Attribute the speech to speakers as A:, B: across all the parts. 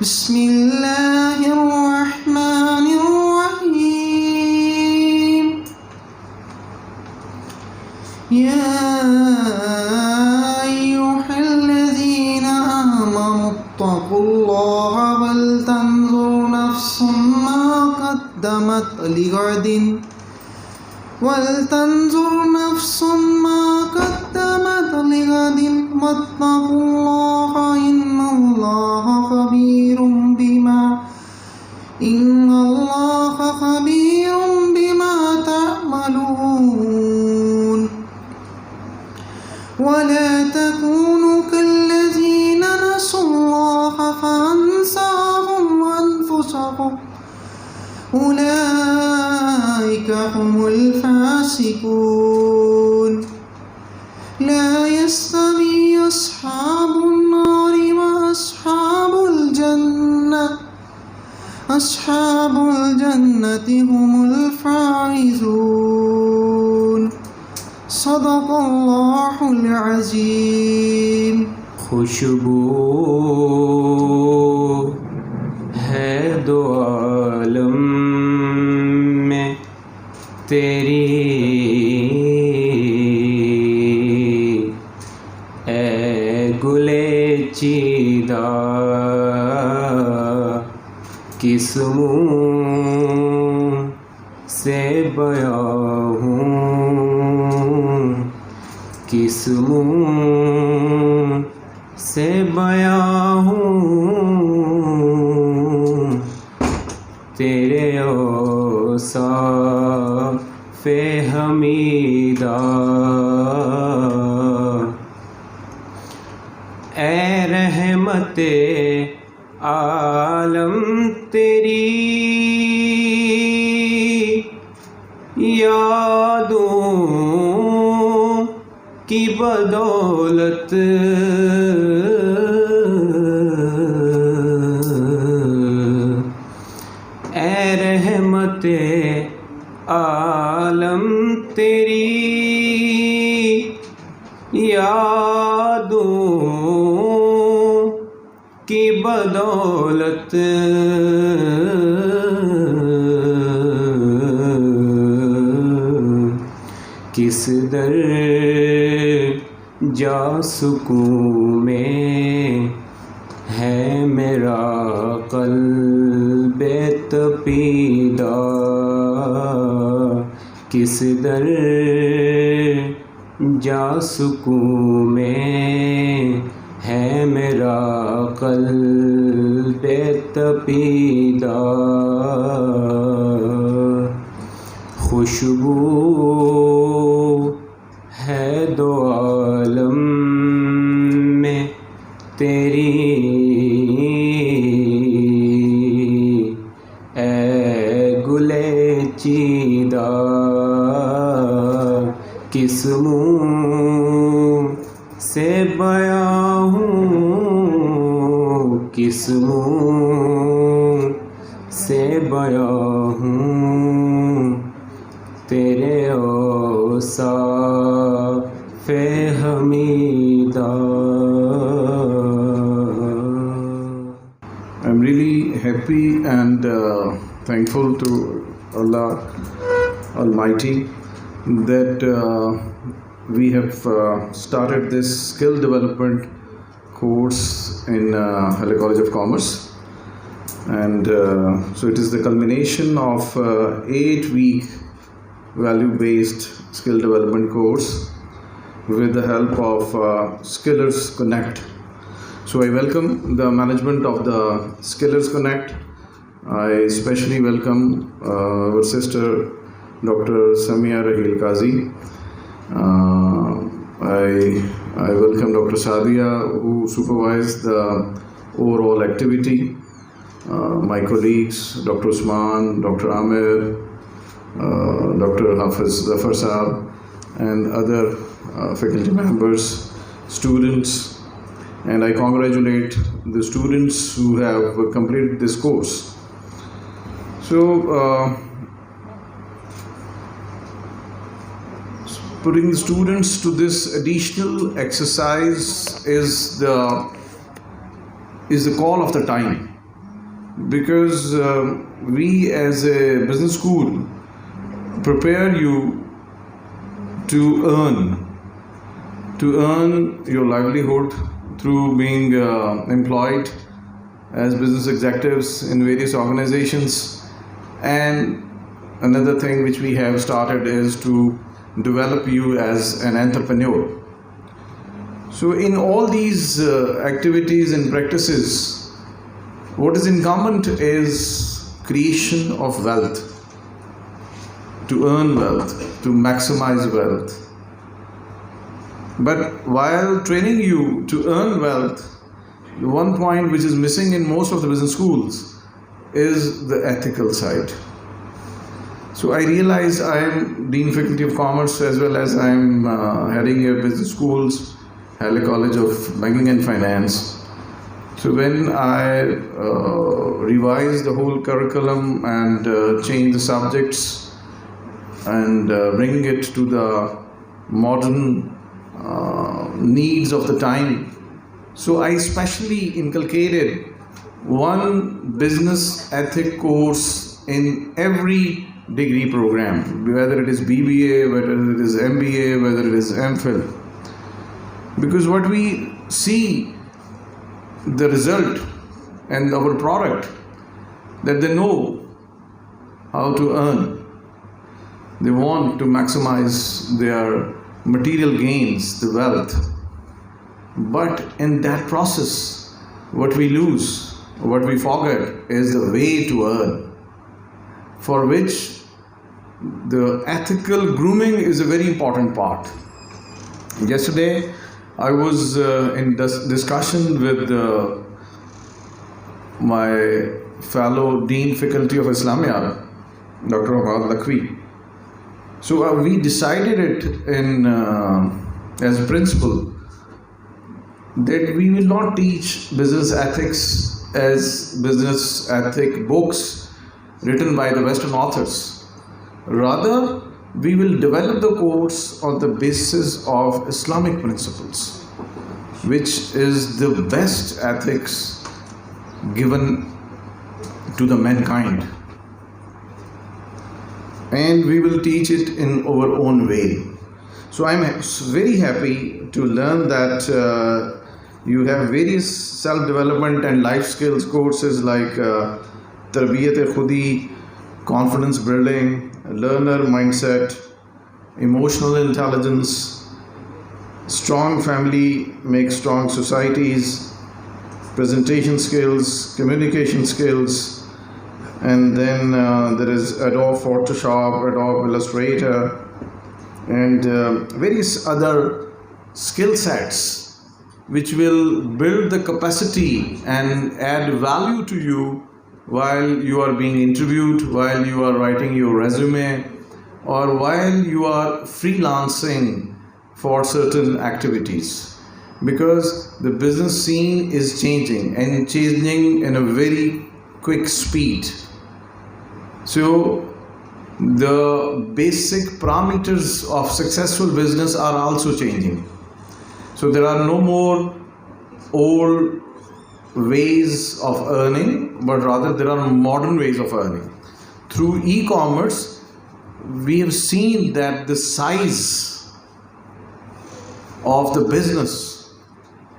A: بسم اللہ الرحمن الرحیم یا ایہا الذین آمنوا اتقوا اللہ ولتنظر نفس ما قدمت لغد واتقوا اللہ ان اللہ خبیر بما تعملون ولا تكونوا كالذين نسوا الله فأنساهم أنفسهم أولئك هم الفاسقون لا يستوي أصحاب النار وأصحاب الجنة هم الفائزون صدق اللہ العظیم.
B: خوشبو ہے دو عالم میں تیری، اے گلے چیدہ کس منہ سے بیاں ہوں، کس منہ سے بیاں ہوں، تیرے اوصاف حمیدہ. اے رحمت عالم تیری یادوں کی بدولت، اے رحمت عالم تیری یادوں کی بدولت، کس در جا سکون میں ہے میرا قلب تپیدہ، کس در جا سکون میں ہے میرا قلب تپیدہ. خوشبو ہے دو عالم میں تیری، اے گلے چیدہ کس منہ سے بیاں ہوں، کس منہ سے بیاں ہوں، تیرے اوصاف حمیدہ.
C: I'm really happy and thankful to Allah Almighty that we have started this skill development course in Halle College of Commerce, and so it is the culmination of 8-week value-based skill development course with the help of Skillers Connect. So I welcome the management of the Skillers Connect. I especially welcome our sister Dr. Samia Rahil Qazi. I welcome Dr. Sadia, who supervised the overall activity. My colleagues, Dr. Usman, Dr. Amir, Dr. Hafiz Zafar Saab, and other faculty members, students, and I congratulate the students who have completed this course. So, putting the students to this additional exercise is the call of the time. because we as a business school prepare you to earn your livelihood through being employed as business executives in various organizations. And another thing which we have started is to develop you as an entrepreneur. So in all these activities and practices, what is incumbent is creation of wealth, to earn wealth, to maximize wealth. But while training you to earn wealth, the one point which is missing in most of the business schools is the ethical side. So I realize I am Dean Faculty of Commerce as well as I am heading a business schools, Halle College of Banking and Finance. So when I revised the whole curriculum and changed the subjects and bringing it to the modern needs of the time, so I specially inculcated one business ethic course in every degree program, whether it is BBA, whether it is MBA, whether it is MPhil. Because what we see, the result and our product, that they know how to earn. They want to maximize their material gains, the wealth. But in that process, what we lose, what we forget is the way to earn, for which the ethical grooming is a very important part. Yesterday, I was in discussion with my fellow Dean Faculty of Islamia, Dr. Ahmad Lakwi. So we decided it in as a principle that we will not teach business ethics as business ethic books written by the Western authors. Rather, we will develop the course on the basis of Islamic principles, which is the best ethics given to the mankind. And we will teach it in our own way. So I'm very happy to learn that you have various self-development and life skills courses like Tarbiyat-e-Khudi, confidence building, learner mindset, emotional intelligence, strong family makes strong societies, presentation skills, communication skills, and then there is Adobe Photoshop, Adobe Illustrator, and various other skill sets which will build the capacity and add value to you while you are being interviewed, while you are writing your resume, or while you are freelancing for certain activities. Because the business scene is changing and changing in a very quick speed. So the basic parameters of successful business are also changing. So there are no more old ways of earning, but rather there are modern ways of earning. Through e-commerce, we have seen that the size of the business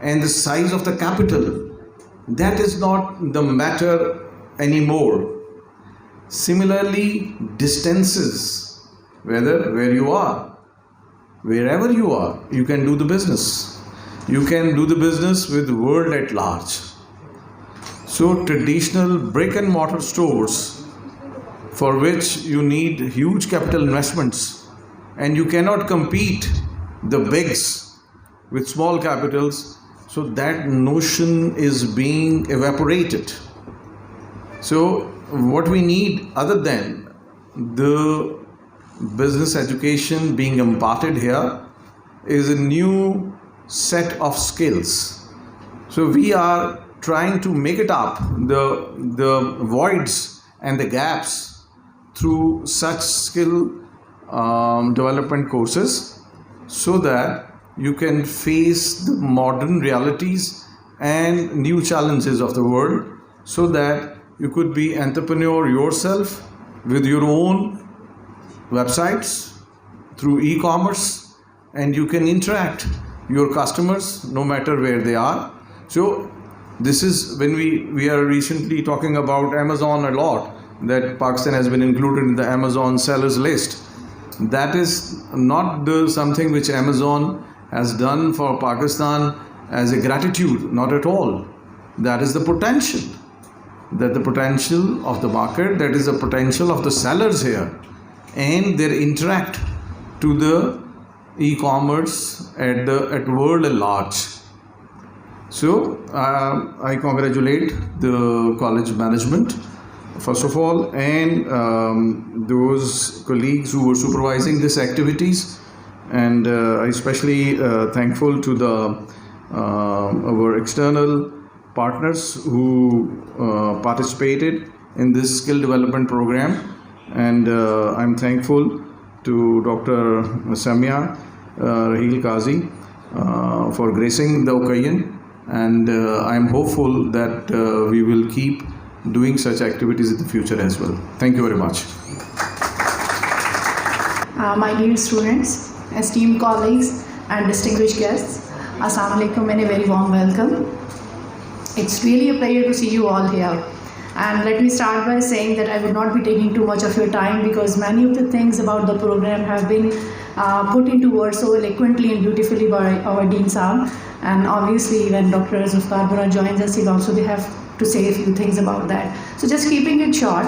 C: and the size of the capital, that is not the matter anymore. Similarly, distances, where you are, wherever you are, you can do the business. You can do the business with the world at large. So traditional brick and mortar stores, for which you need huge capital investments, and you cannot compete the bigs with small capitals, so that notion is being evaporated. So what we need, other than the business education being imparted here, is a new set of skills. So we are trying to make it up, the voids and the gaps, through such skill development courses, so that you can face the modern realities and new challenges of the world, so that You could be entrepreneur yourself with your own websites through e-commerce, and you can interact your customers no matter where they are. So this is when we are recently talking about Amazon a lot, that Pakistan has been included in the Amazon sellers list. That is not something which Amazon has done for Pakistan as a gratitude, not at all. That is the potential. That the potential of the market, that is the potential of the sellers here, and their interact to the e-commerce at world at large. So I congratulate the college management first of all, and those colleagues who were supervising these activities, and especially thankful to the our external partners who participated in this skill development program, and I'm thankful to Dr. Samia Raheel Qazi for gracing the occasion, and I'm hopeful that we will keep doing such activities in the future as well. Thank you very much.
D: My dear students, esteemed colleagues and distinguished guests, Assalamu alaikum and a very warm welcome. It's really a pleasure to see you all here. And let me start by saying that I would not be taking too much of your time, because many of the things about the program have been put into words so eloquently and beautifully by our Dean Saab. And obviously when Dr. Zulfikar Bora joins us, he'll also have to say a few things about that. So just keeping it short,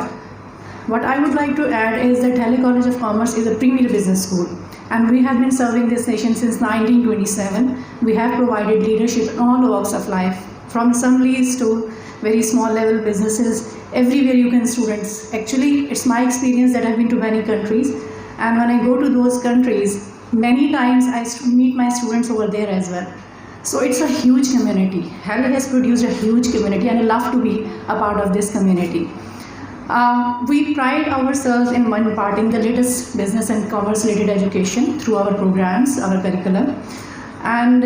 D: what I would like to add is that Delhi College of Commerce is a premier business school, and we have been serving this nation since 1927. We have provided leadership in all walks of life, from assemblies to very small level businesses. Everywhere you can students. Actually, it's my experience that I've been to many countries, and when I go to those countries, many times I meet my students over there as well. So it's a huge community. Delhi has produced a huge community, and I love to be a part of this community. We pride ourselves in imparting the latest business and commerce related education through our programs, our curriculum. And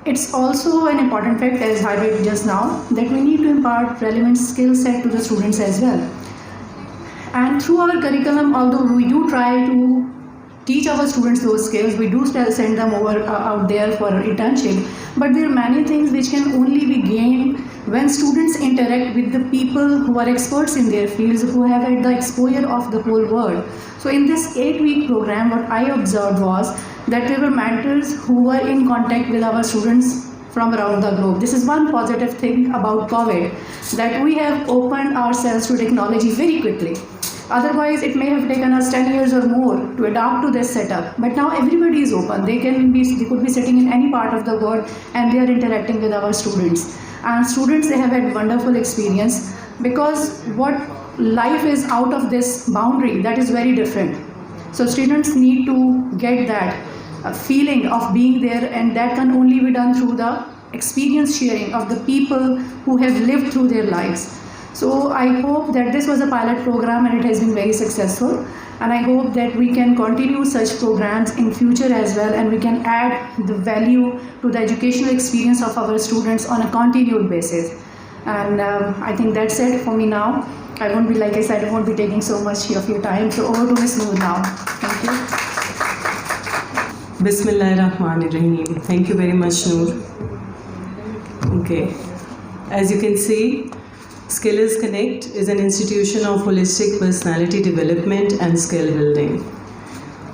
D: it's also an important fact, as highlighted just now, that we need to impart relevant skill set to the students as well. And through our curriculum, although we do try to teach our students those skills, we do send them over out there for an internship, but there are many things which can only be gained when students interact with the people who are experts in their fields, who have had the exposure of the whole world. So in this 8-week program, what I observed was that there were mentors who were in contact with our students from around the globe. This is one positive thing about COVID, that we have opened ourselves to technology very quickly. Otherwise, it may have taken us 10 years or more to adapt to this setup. But now everybody is open. They could be sitting in any part of the world, and they are interacting with our students. And students, they have had wonderful experience, because what life is out of this boundary, that is very different. So students need to get that feeling of being there, and that can only be done through the experience sharing of the people who have lived through their lives. So I hope that this was a pilot program, and it has been very successful, and I hope that we can continue such programs in future as well, and we can add the value to the educational experience of our students on a continued basis. And I think that's it for me now. I won't be, like I said, I won't be taking so much of your time. So over to Ms. Noor now. Thank you.
E: Bismillahirrahmanirrahim. Thank you very much, Noor. Okay. As you can see, Skillers Connect is an institution of holistic personality development and skill building.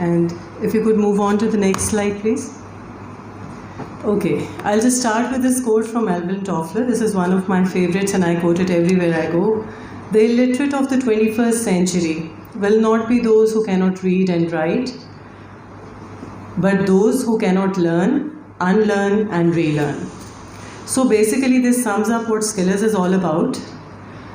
E: And if you could move on to the next slide, please. Okay, I'll just start with this quote from Alvin Toffler. This is one of my favorites, and I quote it everywhere I go. The illiterate of the 21st century will not be those who cannot read and write, but those who cannot learn, unlearn and relearn. So basically this sums up what Skillers is all about.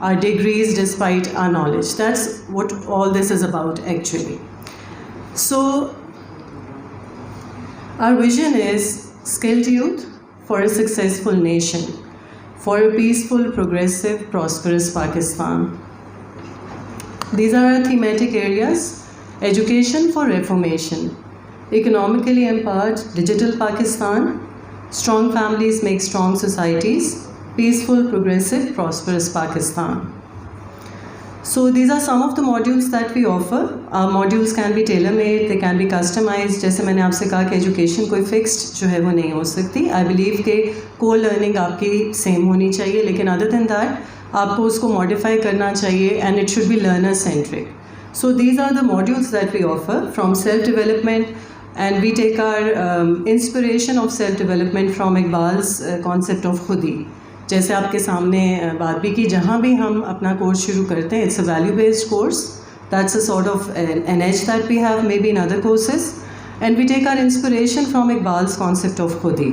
E: our degrees, despite our knowledge. That's what all this is about actually. So our vision is skilled youth for a successful nation, for a peaceful, progressive, prosperous Pakistan. These are our thematic areas: education for reformation, economically empowered digital Pakistan, strong families make strong societies, peaceful, progressive, prosperous Pakistan. So these are some of the modules that we offer. Our modules can be tailor-made, they can be customized. جیسے میں نے آپ سے کہا کہ education کوئی fixed جو ہے وہ نہیں ہو سکتی. آئی بلیو کہ کو لرننگ آپ کی سیم ہونی چاہیے, لیکن ادر دین دیٹ آپ کو اس کو ماڈیفائی کرنا چاہیے, and it should be learner centric. So these are the modules that we offer from self development, and we take our inspiration of self development from Iqbal's concept of خودی. جیسے آپ کے سامنے بات بھی کی, جہاں بھی ہم اپنا کورس شروع کرتے ہیں, it's a value based course. That's a sort of an edge that we have may be in other courses, and we take our inspiration from Iqbal's concept of خودی.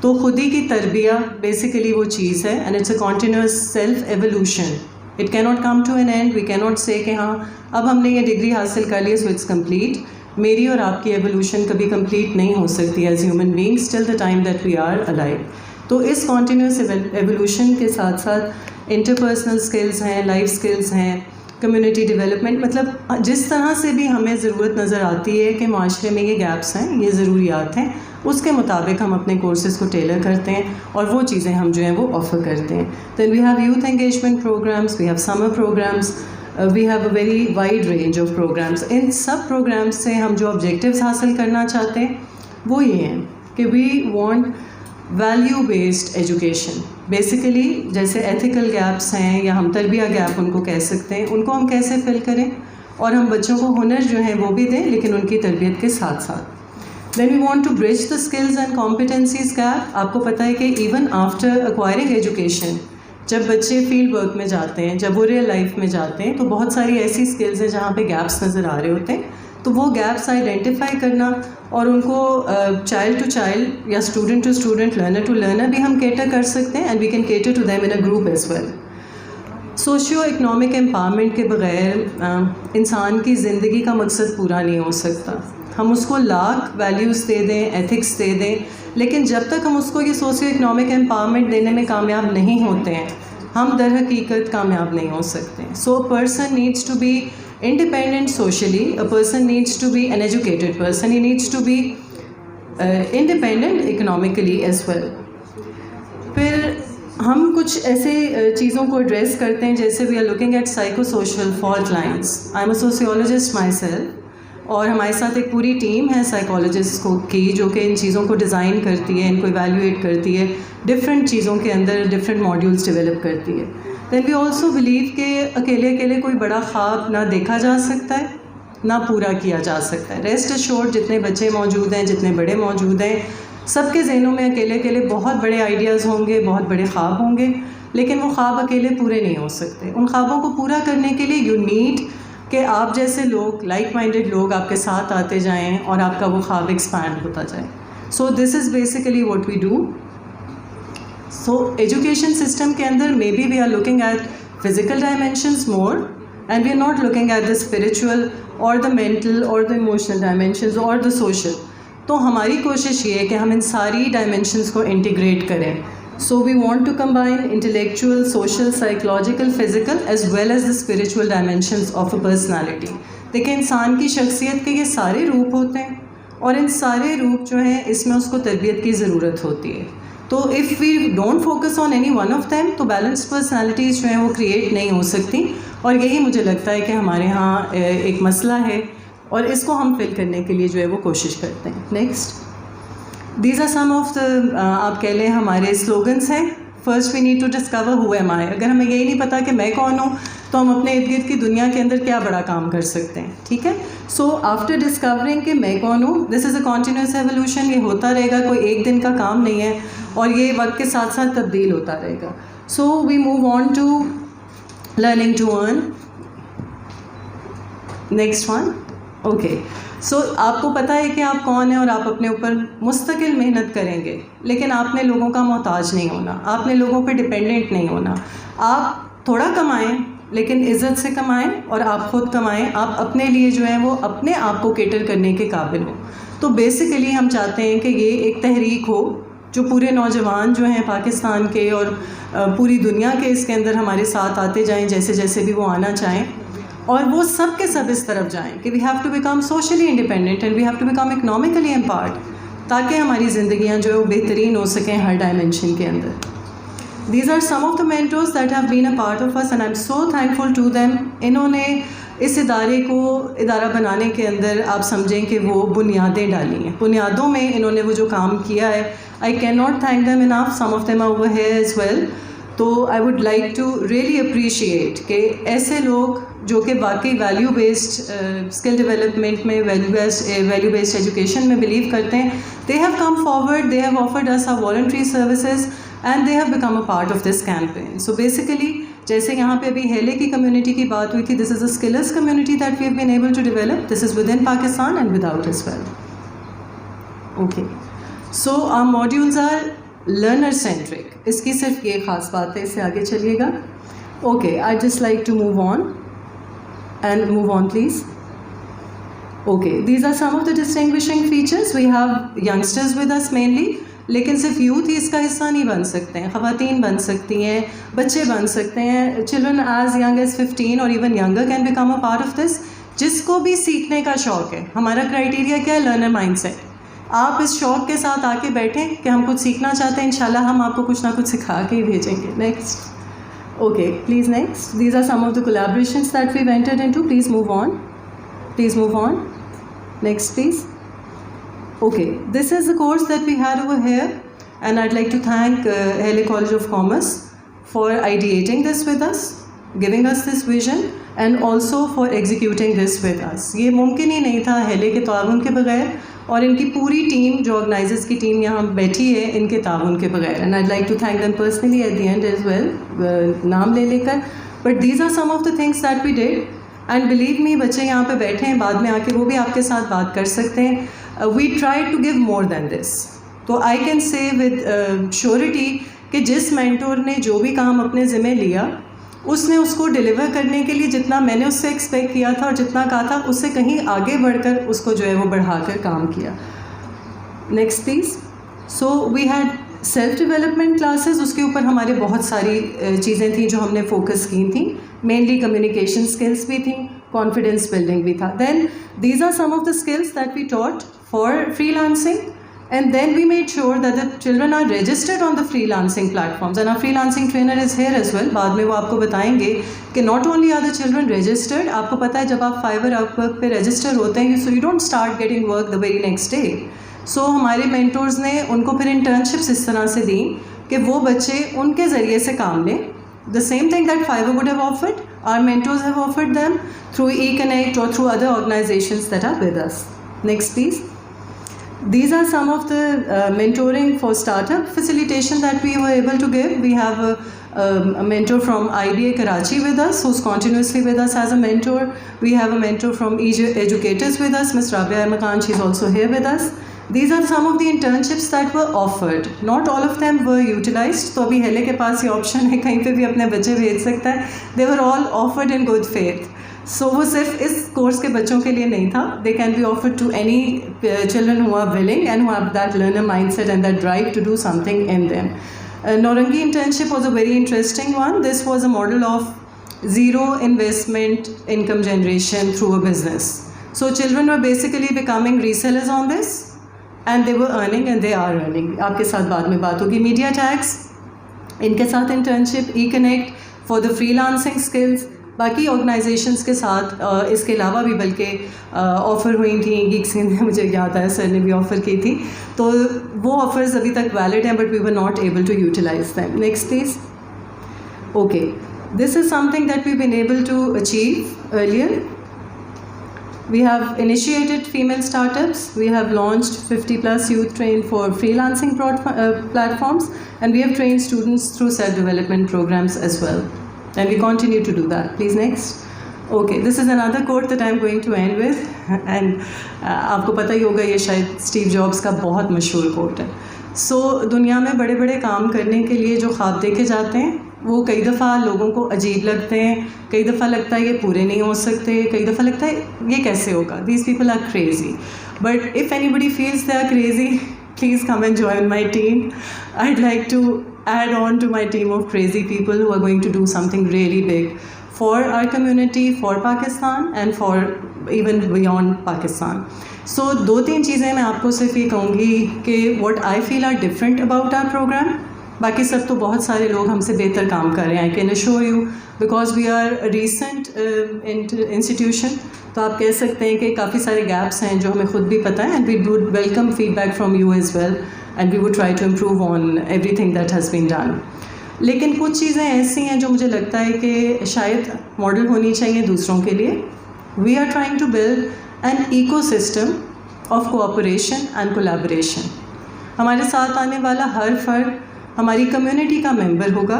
E: تو خودی کی تربیہ بیسیکلی وہ چیز ہے, and it's a continuous self evolution. It can not come to an end. We can not سے کہ ہاں اب ہم نے یہ ڈگری حاصل کر لی سو اٹس کمپلیٹ. میری اور آپ کی ایولیوشن کبھی کمپلیٹ نہیں ہو سکتی as human beings till the time that we are alive. تو اس کنٹینیوس ایولیوشن کے ساتھ ساتھ انٹرپرسنل اسکلز ہیں, لائف اسکلز ہیں, کمیونٹی ڈیولپمنٹ, مطلب جس طرح سے بھی ہمیں ضرورت نظر آتی ہے کہ معاشرے میں یہ گیپس ہیں, یہ ضروریات ہیں, اس کے مطابق ہم اپنے کورسز کو ٹیلر کرتے ہیں اور وہ چیزیں ہم جو ہیں وہ آفر کرتے ہیں. Then we have youth engagement programmes, we have summer programmes, we have a very wide range of programmes. ان سب پروگرامس سے ہم جو آبجیکٹیوز حاصل کرنا چاہتے ہیں وہ یہ ہیں کہ we want value based education. Basically جیسے ایتھیکل گیپس ہیں یا ہم تربیہ گیپ ان کو کہہ سکتے ہیں, ان کو ہم کیسے فل کریں اور ہم بچوں کو ہنر جو ہیں وہ بھی دیں لیکن ان کی تربیت کے ساتھ ساتھ. Then we want to bridge the skills and competencies gap. آپ کو پتہ ہے کہ ایون آفٹر ایکوائرنگ ایجوکیشن, جب بچے فیلڈ ورک میں جاتے ہیں, جب وہ ریئل لائف میں جاتے ہیں, تو بہت ساری ایسی اسکلز ہیں جہاں پہ گیپس نظر آ رہے ہوتے ہیں. تو وہ گیپس آئیڈینٹیفائی کرنا اور ان کو چائلڈ ٹو چائلڈ یا student to student, learner to learner بھی ہم کیٹر کر سکتے ہیں, and we can cater to them in a group as well. Socio economic empowerment کے بغیر انسان کی زندگی کا مقصد پورا نہیں ہو سکتا. ہم اس کو لاکھ ویلیوز دے دیں, ایتھکس دے دیں, لیکن جب تک ہم اس کو یہ سوشیو اکنامک امپاورمنٹ دینے میں کامیاب نہیں ہوتے ہیں, ہم در حقیقت کامیاب نہیں ہو سکتے. So person needs to be independent socially, a person needs to be an educated person, he needs to be independent economically as well. پھر ہم کچھ ایسے چیزوں کو ایڈریس کرتے ہیں جیسے we are looking at psychosocial fault lines. I am a sociologist myself, اور ہمارے ساتھ ایک پوری ٹیم ہے سائیکالوجسٹ کی جو کہ ان چیزوں کو ڈیزائن کرتی ہے, ان کو ایویلیویٹ کرتی ہے, ڈفرینٹ چیزوں کے اندر ڈفرینٹ ماڈیولس ڈیولپ کرتی ہے. دین وی آلسو بلیو کہ اکیلے کوئی بڑا خواب نہ دیکھا جا سکتا ہے نہ پورا کیا جا سکتا ہے. ریسٹ ایشورڈ جتنے بچے موجود ہیں, جتنے بڑے موجود ہیں, سب کے ذہنوں میں اکیلے بہت بڑے آئیڈیاز ہوں گے, بہت بڑے خواب ہوں گے, لیکن وہ خواب اکیلے پورے نہیں ہو سکتے. ان خوابوں کو پورا کرنے کے لیے یو نیڈ کہ آپ جیسے لوگ, لائک مائنڈیڈ لوگ آپ کے ساتھ آتے جائیں اور آپ کا وہ خواب ایکسپینڈ ہوتا جائے. So this is basically what we do. So education system کے اندر may be we are looking at physical dimensions more, and we are not looking at the spiritual or the mental اور the emotional dimensions اور the social. تو ہماری کوشش یہ ہے کہ ہم ان ساری ڈائمینشنز کو انٹیگریٹ کریں. So we want to combine intellectual, social, psychological, physical as well as the spiritual dimensions of a personality. دیکھیں انسان کی شخصیت کے یہ سارے روپ ہوتے ہیں, اور ان سارے روپ جو ہیں اس میں اس کو تربیت کی ضرورت ہوتی ہے. تو if we don't focus on any one of them تو بیلنس پرسنالٹیز جو ہیں وہ کریٹ نہیں ہو سکتی, اور یہی مجھے لگتا ہے کہ ہمارے ہاں ایک مسئلہ ہے, اور اس کو ہم فل کرنے کے لیے جو ہے وہ کوشش کرتے ہیں. Next, these are some of the آپ کہہ لیں ہمارے سلوگنس ہیں. First we need to discover who am I. اگر ہمیں یہی نہیں پتا کہ میں کون ہوں تو ہم اپنے ارد گرد کی دنیا کے اندر کیا بڑا کام کر سکتے ہیں. ٹھیک ہے, سو آفٹر ڈسکورنگ کہ میں کون ہوں, دس از اے کنٹینیوس ایولیوشن. یہ ہوتا رہے گا, کوئی ایک دن کا کام نہیں ہے, اور یہ وقت کے ساتھ ساتھ تبدیل ہوتا رہے گا. So we move on to learning to earn. Next one. Okay, so آپ کو پتہ ہے کہ آپ کون ہیں اور آپ اپنے اوپر مستقل محنت کریں گے, لیکن آپ نے لوگوں کا محتاج نہیں ہونا, آپ نے لوگوں پہ ڈپینڈنٹ نہیں ہونا. آپ تھوڑا کمائیں لیکن عزت سے کمائیں اور آپ خود کمائیں, آپ اپنے لیے جو ہے وہ اپنے آپ کو کیٹر کرنے کے قابل ہوں. تو بیسیکلی ہم چاہتے ہیں کہ یہ ایک تحریک ہو جو پورے نوجوان جو ہیں پاکستان کے اور پوری دنیا کے اس کے اندر ہمارے ساتھ آتے جائیں جیسے جیسے بھی وہ آنا چاہیں, اور وہ سب کے سب اس طرف جائیں کہ we have to become socially independent and we have to become economically empowered, تاکہ ہماری زندگیاں جو ہے وہ بہترین ہو سکیں ہر ڈائمینشن کے اندر. These are some of the mentors that have been a part of us and I'm so thankful to them. انہوں نے اس ادارے کو ادارہ بنانے کے اندر آپ سمجھیں کہ وہ بنیادیں ڈالی ہیں. بنیادوں میں انہوں نے وہ جو کام کیا ہے, I cannot thank them enough. Some of them are over here as well. تو I would like to really appreciate کہ ایسے لوگ جو کہ واقعی ویلیو بیسڈ اسکل ڈیولپمنٹ میں, ویلیو بیسڈ ایجوکیشن میں بلیو کرتے ہیں, they have come forward, they have offered us our voluntary services and they have become a part of this campaign. So basically جیسے یہاں پہ ابھی ہیلے کی کمیونٹی کی بات ہوئی تھی, this is a skillers community that we have been able to develop. This is within Pakistan and without as well. Okay. So our modules are learner centric. اس کی صرف یہ خاص بات ہے, اس سے آگے چلیے گا. Okay, I'd just like to move on and move on please. Okay, these are some of the distinguishing features. We have youngsters with us mainly. لیکن صرف یوتھ ہی اس کا حصہ نہیں بن سکتے ہیں, خواتین بن سکتی ہیں, بچے بن سکتے ہیں. چلڈرن ایز ینگ ایز 15 اور even younger can become a part of this. جس کو بھی سیکھنے کا شوق ہے, ہمارا کرائٹیریا کیا ہے, لرنر مائنڈ سیٹ. آپ اس شوق کے ساتھ آ کے بیٹھیں کہ ہم کچھ سیکھنا چاہتے ہیں, انشاءاللہ ہم آپ کو کچھ نہ کچھ سکھا کے ہی بھیجیں گے. Next. Okay please next. These are some of the collaborations that we've entered into. Please move on, please move on. Next please. Okay, this is the course that we had over here and I'd like to thank Hele College of Commerce for ideating this with us, giving us this vision and also for executing this with us. یہ ممکن ہی نہیں تھا ہیلے کے تعاون کے بغیر اور ان کی پوری ٹیم جو آرگنائزرز کی ٹیم یہاں بیٹھی ہے ان کے تعاون کے بغیر. And I'd like to thank them personally at the end as well, نام لے کر. But these are some of the things that we did and believe me, بچے یہاں پہ بیٹھے ہیں, بعد میں آ کے وہ بھی آپ کے ساتھ بات کر سکتے ہیں. We tried to give more than this. تو I can say with surety کہ جس مینٹور نے جو بھی کام اپنے ذمہ لیا, اس نے اس کو ڈیلیور کرنے کے لیے جتنا میں نے اس سے ایکسپیکٹ کیا تھا اور جتنا کہا تھا اس سے کہیں آگے بڑھ کر اس کو جو ہے وہ بڑھا کر کام کیا. Next please. So we had self development classes. اس کے اوپر ہمارے بہت ساری چیزیں تھیں جو ہم نے فوکس کی تھیں. مینلی کمیونیکیشن اسکلس بھی تھیں, کانفیڈینس بلڈنگ بھی تھا. Then these are some of the skills that we taught for freelancing and then we made sure that the children are registered on the freelancing platforms and our freelancing trainer is here as well. بعد میں وہ آپ کو بتائیں گے کہ not only are the children registered, آپ کو پتہ ہے جب آپ Fiverr Upwork پہ register ہوتے ہیں so you don't start getting work the very next day. So ہمارے mentors نے ان کو پھر internships اس طرح سے دیں کہ وہ بچے ان کے ذریعے سے کام لیں. The same thing that Fiverr would have offered, our mentors have offered them through eConnect or through other organizations that are with us. Next please. These are some of the mentoring for startup facilitation that we were able to give. We have a mentor from IBA Karachi with us who's continuously with us as a mentor. We have a mentor from Educators with us, Ms. Rabia Ahmed, she's also here with us. These are some of the internships that were offered. Not all of them were utilized. تو ابھی ہیلے کے پاس یہ option ہے کہیں پہ بھی اپنے بچے بھیج سکتا ہے. They were all offered in good faith. سو وہ صرف اس کورس کے بچوں کے لیے نہیں تھا. They can be offered to any children who are willing and who have that learner mindset and that drive to do something in them. Naurangi internship was a very interesting one. This was a model of zero investment income generation through a business. So children are basically becoming resellers on this and they were earning and they are earning. آپ کے ساتھ بعد میں بات ہوگی. Media tax ان کے ساتھ internship, E connect for the free lancing skills, باقی آرگنائزیشنس کے ساتھ اس کے علاوہ بھی بلکہ آفر ہوئی تھیں. گیگس مجھے یاد آیا سر نے بھی آفر کی تھی. تو وہ آفرز ابھی تک ویلڈ ہیں but we were not able to utilise them. Next please. Okay, this is something that we been able to achieve earlier. We have initiated female startups. We have launched 50+ youth trained for freelancing platforms and we have trained students through self-development programs as well. And we continue to do that. Please next. Okay, this is another quote that I am going to end with. And آپ کو پتہ ہی ہوگا یہ شاید Steve jobs کا بہت مشہور کوٹ ہے. سو دنیا میں بڑے بڑے کام کرنے کے لیے جو خواب دیکھے جاتے ہیں وہ کئی دفعہ لوگوں کو عجیب لگتے ہیں, کئی دفعہ لگتا ہے یہ پورے نہیں ہو سکتے, کئی دفعہ لگتا ہے یہ کیسے ہوگا, these people are crazy. But if anybody feels they are crazy, please come and join my team. I'd like to add on to my team of crazy people who are going to do something really big for our community, for Pakistan and for even beyond Pakistan. So 2-3 چیزیں میں آپ کو صرف یہ کہوں گی کہ what I feel are different about our program. باقی سب تو بہت سارے لوگ ہم سے بہتر کام کر رہے ہیں. I can assure you because we are a recent institution. تو آپ کہہ سکتے ہیں کہ کافی سارے گیپس ہیں جو ہمیں خود بھی پتہ ہے, and we would welcome feedback from you as well and we would try to improve on everything that has been done. لیکن کچھ چیزیں ایسی ہیں جو مجھے لگتا ہے کہ شاید ماڈل ہونی چاہیے دوسروں کے لیے. We are trying to build an ecosystem of cooperation and collaboration. ہمارے ساتھ آنے والا ہر فرد ہماری کمیونٹی کا ممبر ہوگا,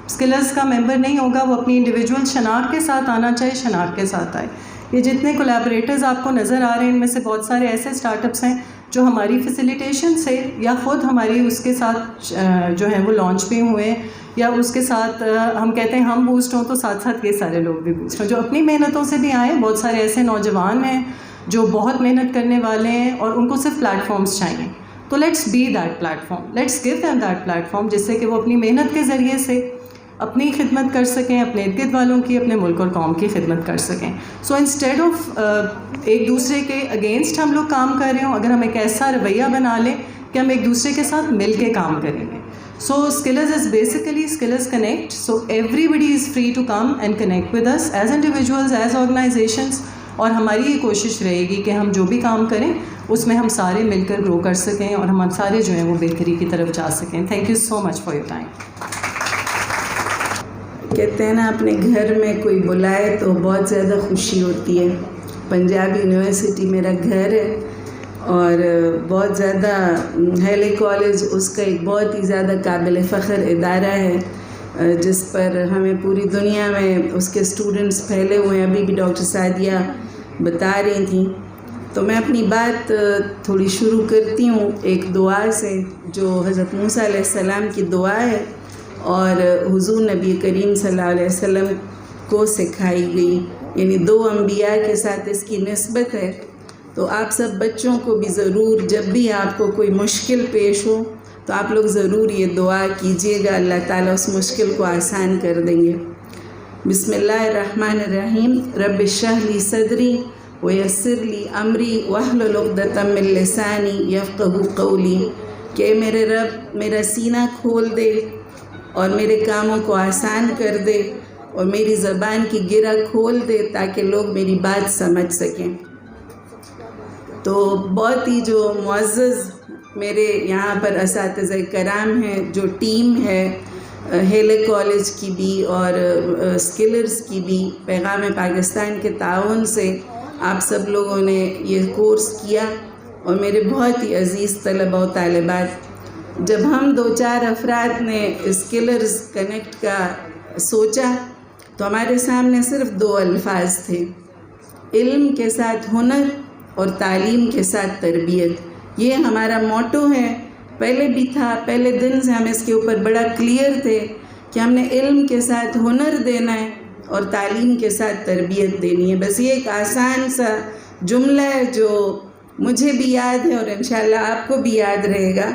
E: اسکلرز کا ممبر نہیں ہوگا. وہ اپنی انڈیویجول شناخت کے ساتھ آنا چاہے, شناخت کے ساتھ آئے. یہ جتنے کولیبریٹرز آپ کو نظر آ رہے ہیں ان میں سے بہت سارے ایسے اسٹارٹ اپس ہیں جو ہماری فیسیلیٹیشن سے یا خود ہماری اس کے ساتھ جو ہیں وہ لانچ بھی ہوئے ہیں, یا اس کے ساتھ ہم کہتے ہیں ہم بوسٹ ہوں تو ساتھ ساتھ یہ سارے لوگ بھی بوسٹ ہوں جو اپنی محنتوں سے بھی آئے. بہت سارے ایسے نوجوان ہیں جو بہت محنت کرنے والے ہیں اور ان کو صرف پلیٹ فارمس چاہیے. تو let's be that platform, let's give them that platform جس سے کہ وہ اپنی محنت کے ذریعے سے اپنی خدمت کر سکیں, اپنے ارد گرد والوں کی, اپنے ملک اور قوم کی خدمت کر سکیں. سو انسٹیڈ آف ایک دوسرے کے اگینسٹ ہم لوگ کام کر رہے ہوں, اگر ہم ایک ایسا رویہ بنا لیں کہ ہم ایک دوسرے کے ساتھ مل کے کام کریں گے. So scholars is basically scholars connect. So everybody is free to come and connect with us as individuals, as organisations. اور ہماری یہ کوشش رہے گی کہ ہم جو بھی کام کریں اس میں ہم سارے مل کر گرو کر سکیں اور ہم سارے جو ہیں وہ بہتری کی طرف جا سکیں. Thank you so much for your time.
F: کہتے ہیں نا اپنے گھر میں کوئی بلائے تو بہت زیادہ خوشی ہوتی ہے. پنجاب یونیورسٹی میرا گھر ہے اور بہت زیادہ ہیلے کالج اس کا ایک بہت ہی زیادہ قابل فخر ادارہ ہے جس پر ہمیں پوری دنیا میں اس کے اسٹوڈنٹس پھیلے ہوئے ہیں. ابھی بھی ڈاکٹر سعدیہ بتا رہی تھیں. تو میں اپنی بات تھوڑی شروع کرتی ہوں ایک دعا سے جو حضرت موسیٰ علیہ السلام کی دعا ہے اور حضور نبی کریم صلی اللہ علیہ وسلم کو سکھائی گئی, یعنی 2 انبیاء کے ساتھ اس کی نسبت ہے. تو آپ سب بچوں کو بھی ضرور جب بھی آپ کو کوئی مشکل پیش ہو تو آپ لوگ ضرور یہ دعا کیجئے گا, اللہ تعالیٰ اس مشکل کو آسان کر دیں گے. بسم اللہ الرحمن الرحیم. رب اشرح لی صدری ویسر لی امری واحلل عقدۃ من لسانی یفقہوا قولی. کہ میرے رب میرا سینہ کھول دے اور میرے کاموں کو آسان کر دے اور میری زبان کی گرہ کھول دے تاکہ لوگ میری بات سمجھ سکیں. تو بہت ہی جو معزز میرے یہاں پر اساتذہ کرام ہیں, جو ٹیم ہے ہیلے کالج کی بھی اور اسکلرز کی بھی, پیغام پاکستان کے تعاون سے آپ سب لوگوں نے یہ کورس کیا. اور میرے بہت ہی عزیز طلباء و طالبات, جب ہم 2-4 افراد نے اسکلرز کنیکٹ کا سوچا تو ہمارے سامنے صرف 2 الفاظ تھے, علم کے ساتھ ہنر اور تعلیم کے ساتھ تربیت. یہ ہمارا موٹو ہے, پہلے بھی تھا, پہلے دن سے ہم اس کے اوپر بڑا کلیئر تھے کہ ہم نے علم کے ساتھ ہنر دینا ہے اور تعلیم کے ساتھ تربیت دینی ہے. بس یہ ایک آسان سا جملہ ہے جو مجھے بھی یاد ہے اور انشاءاللہ آپ کو بھی یاد رہے گا.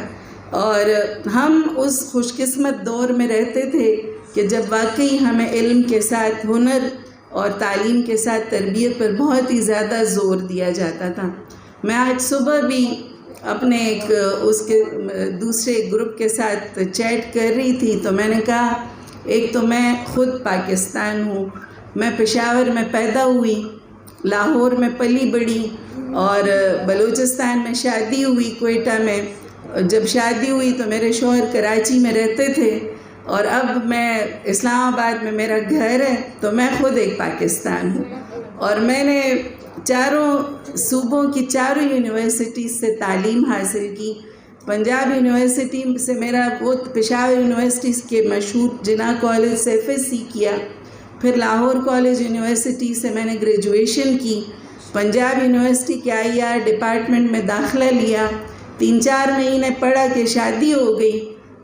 F: اور ہم اس خوش قسمت دور میں رہتے تھے کہ جب واقعی ہمیں علم کے ساتھ ہنر اور تعلیم کے ساتھ تربیت پر بہت ہی زیادہ زور دیا جاتا تھا. میں آج صبح بھی اپنے ایک اس کے دوسرے گروپ کے ساتھ چیٹ کر رہی تھی تو میں نے کہا ایک تو میں خود پاکستان ہوں, میں پشاور میں پیدا ہوئی, لاہور میں پلی بڑھی اور بلوچستان میں شادی ہوئی کوئٹہ میں. جب شادی ہوئی تو میرے شوہر کراچی میں رہتے تھے اور اب میں اسلام آباد میں میرا گھر ہے. تو میں خود ایک پاکستان ہوں اور میں نے 4 صوبوں کی 4 یونیورسٹیز سے تعلیم حاصل کی. پنجاب یونیورسٹی سے میرا وہ پشاور یونیورسٹیز کے مشہور جناح کالج سے FSc کیا, پھر لاہور کالج یونیورسٹی سے میں نے گریجویشن کی, پنجاب یونیورسٹی کے IR ڈپارٹمنٹ میں داخلہ لیا, 3-4 مہینے پڑھا کہ شادی ہو گئی,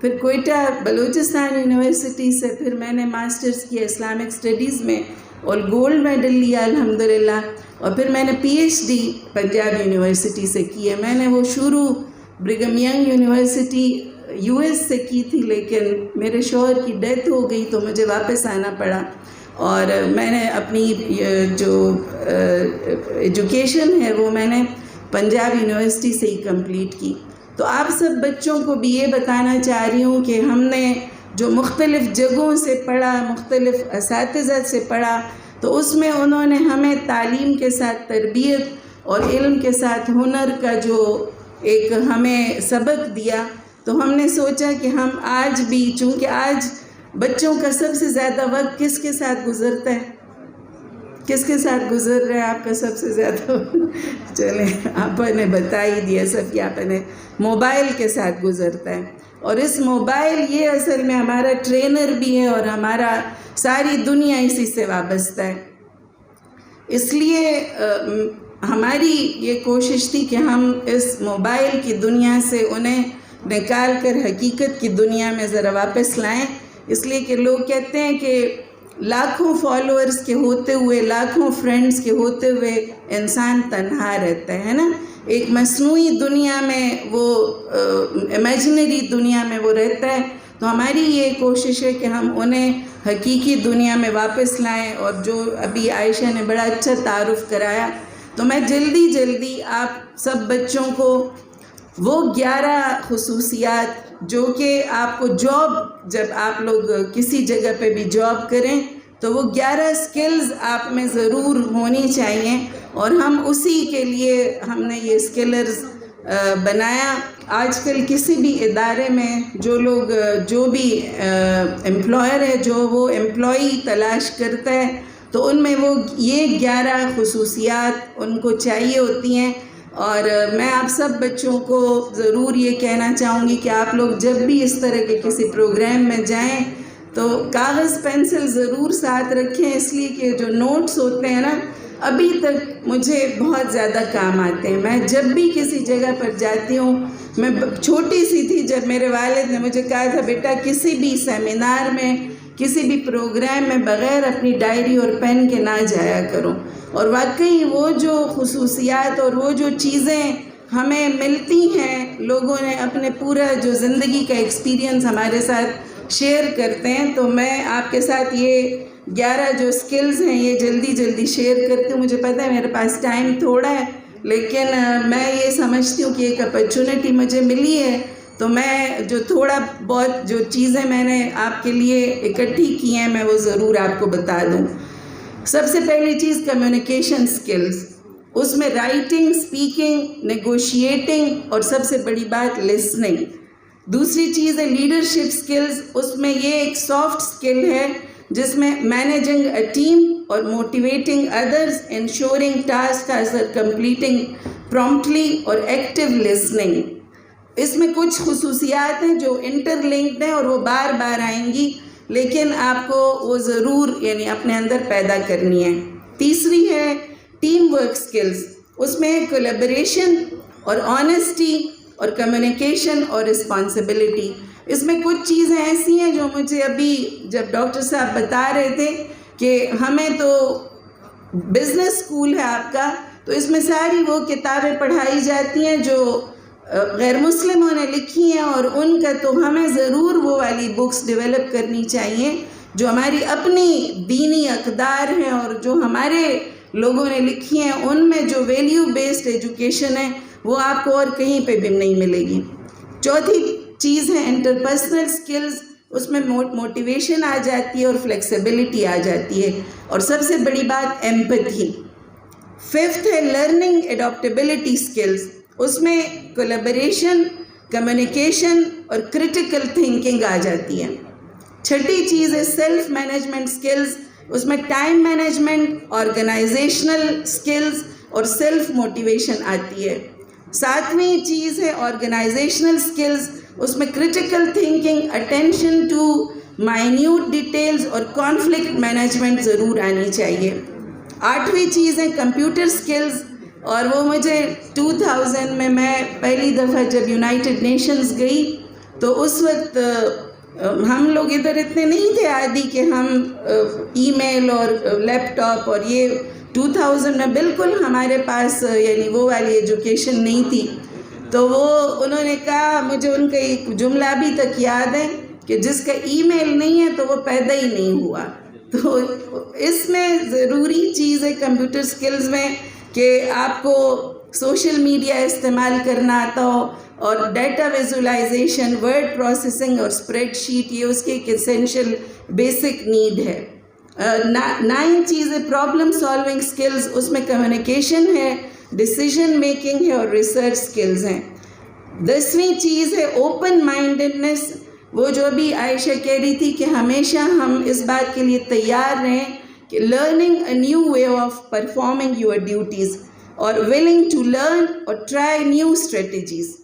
F: پھر کوئٹہ بلوچستان یونیورسٹی سے پھر میں نے ماسٹرز کیا اسلامک اسٹڈیز میں اور گولڈ میڈل لیا الحمدللہ. اور پھر میں نے P H D Punjab University سے کی ہے. میں نے وہ شروع Brigham Young University U S سے کی تھی، لیکن میرے شوہر کی ڈیتھ ہو گئی تو مجھے واپس آنا پڑا، اور میں نے اپنی جو ایجوکیشن ہے وہ میں نے پنجاب یونیورسٹی سے ہی کمپلیٹ کی. تو آپ سب بچوں کو بھی یہ بتانا چاہ رہی ہوں کہ ہم نے جو مختلف جگہوں سے پڑھا، مختلف اساتذہ سے پڑھا، تو اس میں انہوں نے ہمیں تعلیم کے ساتھ تربیت اور علم کے ساتھ ہنر کا جو ایک ہمیں سبق دیا. تو ہم نے سوچا کہ ہم آج بھی، چونکہ آج بچوں کا سب سے زیادہ وقت کس کے ساتھ گزرتا ہے؟ کس کے ساتھ گزر رہا ہے آپ کا سب سے زیادہ؟ چلیں آپ نے بتا ہی دیا سب کہ آپ نے موبائل کے ساتھ گزرتا ہے. اور اس موبائل یہ اصل میں ہمارا ٹرینر بھی ہے اور ہمارا ساری دنیا اسی سے وابستہ ہے. اس لیے ہماری یہ کوشش تھی کہ ہم اس موبائل کی دنیا سے انہیں نکال کر حقیقت کی دنیا میں ذرا واپس لائیں. اس لیے کہ لوگ کہتے ہیں کہ لاکھوں فالوورز کے ہوتے ہوئے، لاکھوں فرینڈز کے ہوتے ہوئے انسان تنہا رہتا ہے نا. ایک مصنوعی دنیا میں وہ امیجنری دنیا میں وہ رہتا ہے. تو ہماری یہ کوشش ہے کہ ہم انہیں حقیقی دنیا میں واپس لائیں. اور جو ابھی عائشہ نے بڑا اچھا تعارف کرایا، تو میں جلدی آپ سب بچوں کو وہ 11 خصوصیات جو کہ آپ کو جاب، جب آپ لوگ کسی جگہ پہ بھی جاب کریں تو وہ 11 سکلز آپ میں ضرور ہونی چاہیے. اور ہم اسی کے لیے ہم نے یہ سکلرز بنایا. آج کل کسی بھی ادارے میں جو بھی امپلائر ہے، جو وہ امپلائی تلاش کرتا ہے، تو ان میں وہ یہ 11 خصوصیات ان کو چاہیے ہوتی ہیں. اور میں آپ سب بچوں کو ضرور یہ کہنا چاہوں گی کہ آپ لوگ جب بھی اس طرح کے کسی پروگرام میں جائیں تو کاغذ پینسل ضرور ساتھ رکھیں. اس لیے کہ جو نوٹس ہوتے ہیں نا، ابھی تک مجھے بہت زیادہ کام آتے ہیں. میں جب بھی کسی جگہ پر جاتی ہوں، میں چھوٹی سی تھی جب میرے والد نے مجھے کہا تھا بیٹا کسی بھی سیمینار میں، کسی بھی پروگرام میں بغیر اپنی ڈائری اور پین کے نہ جایا کرو. اور واقعی وہ جو خصوصیات اور وہ جو چیزیں ہمیں ملتی ہیں، لوگوں نے اپنے پورا جو زندگی کا ایکسپیرینس ہمارے ساتھ شیئر کرتے ہیں. تو میں آپ کے ساتھ یہ 11 جو سکلز ہیں یہ جلدی شیئر کرتی ہوں. مجھے پتہ ہے میرے پاس ٹائم تھوڑا ہے، لیکن میں یہ سمجھتی ہوں کہ ایک اپرچونٹی مجھے ملی ہے، تو میں جو تھوڑا بہت جو چیزیں میں نے آپ کے لیے اکٹھی کی ہیں میں وہ ضرور آپ کو بتا دوں. سب سے پہلی چیز کمیونیکیشن سکلز. اس میں رائٹنگ، اسپیکنگ، نیگوشیٹنگ اور سب سے بڑی بات لسننگ. دوسری چیز ہے لیڈرشپ سکلز. اس میں یہ ایک سافٹ سکل ہے جس میں مینیجنگ اے ٹیم اور motivating others, ensuring task are completing promptly اور ایکٹیو لسننگ. اس میں کچھ خصوصیات ہیں جو انٹر لنکڈ ہیں اور وہ بار بار آئیں گی، لیکن آپ کو وہ ضرور اپنے اندر پیدا کرنی ہے. تیسری ہے ٹیم ورک سکلز. اس میں کولیبریشن اور آنیسٹی اور کمیونیکیشن اور رسپانسبلٹی. اس میں کچھ چیزیں ایسی ہیں جو مجھے ابھی جب ڈاکٹر صاحب بتا رہے تھے کہ ہمیں تو بزنس اسکول ہے آپ کا، تو اس میں ساری وہ کتابیں پڑھائی جاتی ہیں جو غیر مسلموں نے لکھی ہیں، اور ان کا تو ہمیں ضرور وہ والی بکس ڈیولپ کرنی چاہیے جو ہماری اپنی دینی اقدار ہیں اور جو ہمارے لوگوں نے لکھی ہیں. ان میں جو ویلیو بیسڈ ایجوکیشن ہے وہ آپ کو اور کہیں پہ بھی نہیں ملے گی. چوتھی چیز ہے انٹرپرسنل سکلز. اس میں موٹیویشن آ جاتی ہے اور فلیکسیبلٹی آ جاتی ہے، اور سب سے بڑی بات ایمپتھی. ففتھ ہے لرننگ اڈاپٹیبلٹی سکلز. اس میں کولیبریشن، کمیونیکیشن اور کریٹیکل تھنکنگ آ جاتی ہے. چھٹی چیز ہے سیلف مینجمنٹ سکلز. اس میں ٹائم مینجمنٹ، آرگنائزیشنل سکلز اور سیلف موٹیویشن آتی ہے. ساتویں چیز ہے آرگنائزیشنل سکلز. اس میں critical thinking, attention to minute details اور کانفلکٹ مینجمنٹ ضرور آنی چاہیے. آٹھویں چیز ہے کمپیوٹر سکلز. اور وہ مجھے 2000 میں پہلی دفعہ جب یونائٹڈ نیشنز گئی تو اس وقت ہم لوگ ادھر اتنے نہیں تھے عادی کہ ہم ای میل اور لیپ ٹاپ اور یہ 2000 میں بالکل ہمارے پاس یعنی وہ والی ایجوکیشن نہیں تھی. تو وہ انہوں نے کہا, مجھے ان کا ایک جملہ ابھی تک یاد ہے کہ جس کا ای میل نہیں ہے تو وہ پیدا ہی نہیں ہوا. تو اس میں ضروری چیز ہے کمپیوٹر سکلز میں کہ آپ کو سوشل میڈیا استعمال کرنا آتا ہو, اور ڈیٹا ویژولائزیشن, ورڈ پروسیسنگ اور اسپریڈ شیٹ, یہ اس کی ایک اسینشیل بیسک نیڈ ہے. 9 چیزیں پرابلم سالونگ سکلز, اس میں کمیونیکیشن ہے, ڈیسیژن میکنگ ہے اور ریسرچ سکلز ہیں. 10ویں چیز ہے اوپن مائنڈڈنیس. وہ جو بھی عائشہ کہہ رہی تھی کہ ہمیشہ ہم اس بات کے لیے تیار رہیں کہ learning a new way of performing your duties, اور ولنگ ٹو لرن اور ٹرائی نیو اسٹریٹجیز.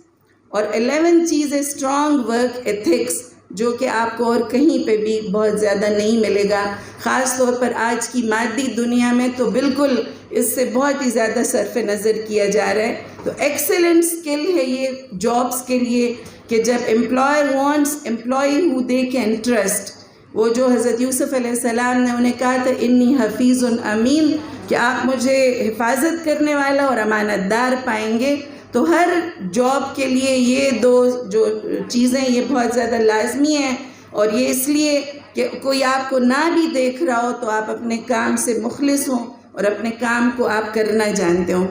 F: اور 11 چیز ہے اسٹرانگ ورک ایتھکس, جو کہ آپ کو اور کہیں پہ بھی بہت زیادہ نہیں ملے گا, خاص طور پر آج کی مادی دنیا میں تو بالکل اس سے بہت ہی زیادہ صرف نظر کیا جا رہا ہے. تو ایکسلنٹ اسکل ہے یہ جابس کے لیے کہ جب امپلائر وانٹس امپلائی ہو دے کین ٹرسٹ. وہ جو حضرت یوسف علیہ السلام نے انہیں کہا تھا انی حفیظ امین, کہ آپ مجھے حفاظت کرنے والا اور امانت دار پائیں گے. تو ہر جاب کے لیے یہ 2 جو چیزیں یہ بہت زیادہ لازمی ہیں, اور یہ اس لیے کہ کوئی آپ کو نہ بھی دیکھ رہا ہو تو آپ اپنے کام سے مخلص ہوں اور اپنے کام کو آپ کرنا جانتے ہوں.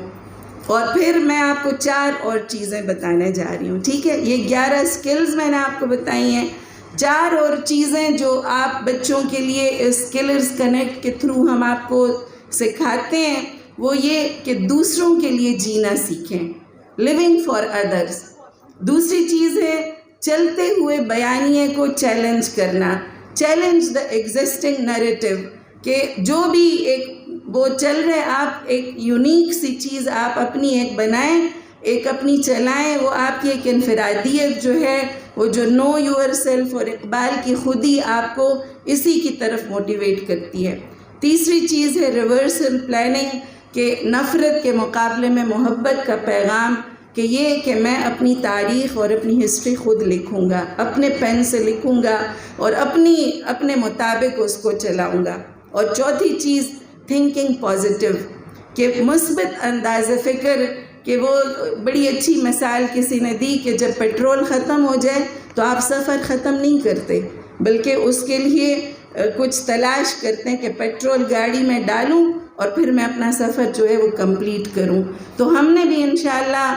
F: اور پھر میں آپ کو 4 اور چیزیں بتانے جا رہی ہوں, ٹھیک ہے. یہ 11 سکلز میں نے آپ کو بتائی ہیں. 4 اور چیزیں جو آپ بچوں کے لیے اسکلرز کنیکٹ کے تھرو ہم آپ کو سکھاتے ہیں, وہ یہ کہ دوسروں کے لیے جینا سیکھیں, living for others. دوسری چیز ہے چلتے ہوئے بیانیے کو چیلنج کرنا, چیلنج دا ایگزسٹنگ نیریٹو, کہ جو بھی ایک وہ چل رہے آپ ایک یونیک سی چیز آپ اپنی ایک بنائیں, ایک اپنی چلائیں. وہ آپ کی ایک انفرادیت جو ہے, وہ جو نو یور سیلف اور اقبال کی خودی آپ کو اسی کی طرف موٹیویٹ کرتی ہے. تیسری چیز ہے ریورسل پلاننگ, کہ نفرت کے مقابلے میں محبت کا پیغام, کہ یہ کہ میں اپنی تاریخ اور اپنی ہسٹری خود لکھوں گا, اپنے پین سے لکھوں گا اور اپنے مطابق اس کو چلاؤں گا. اور چوتھی چیز تھنکنگ پازیٹیو, کہ مثبت انداز فکر, کہ وہ بڑی اچھی مثال کسی نے دی کہ جب پیٹرول ختم ہو جائے تو آپ سفر ختم نہیں کرتے, بلکہ اس کے لیے کچھ تلاش کرتے ہیں کہ پیٹرول گاڑی میں ڈالوں اور پھر میں اپنا سفر جو ہے وہ کمپلیٹ کروں. تو ہم نے بھی انشاءاللہ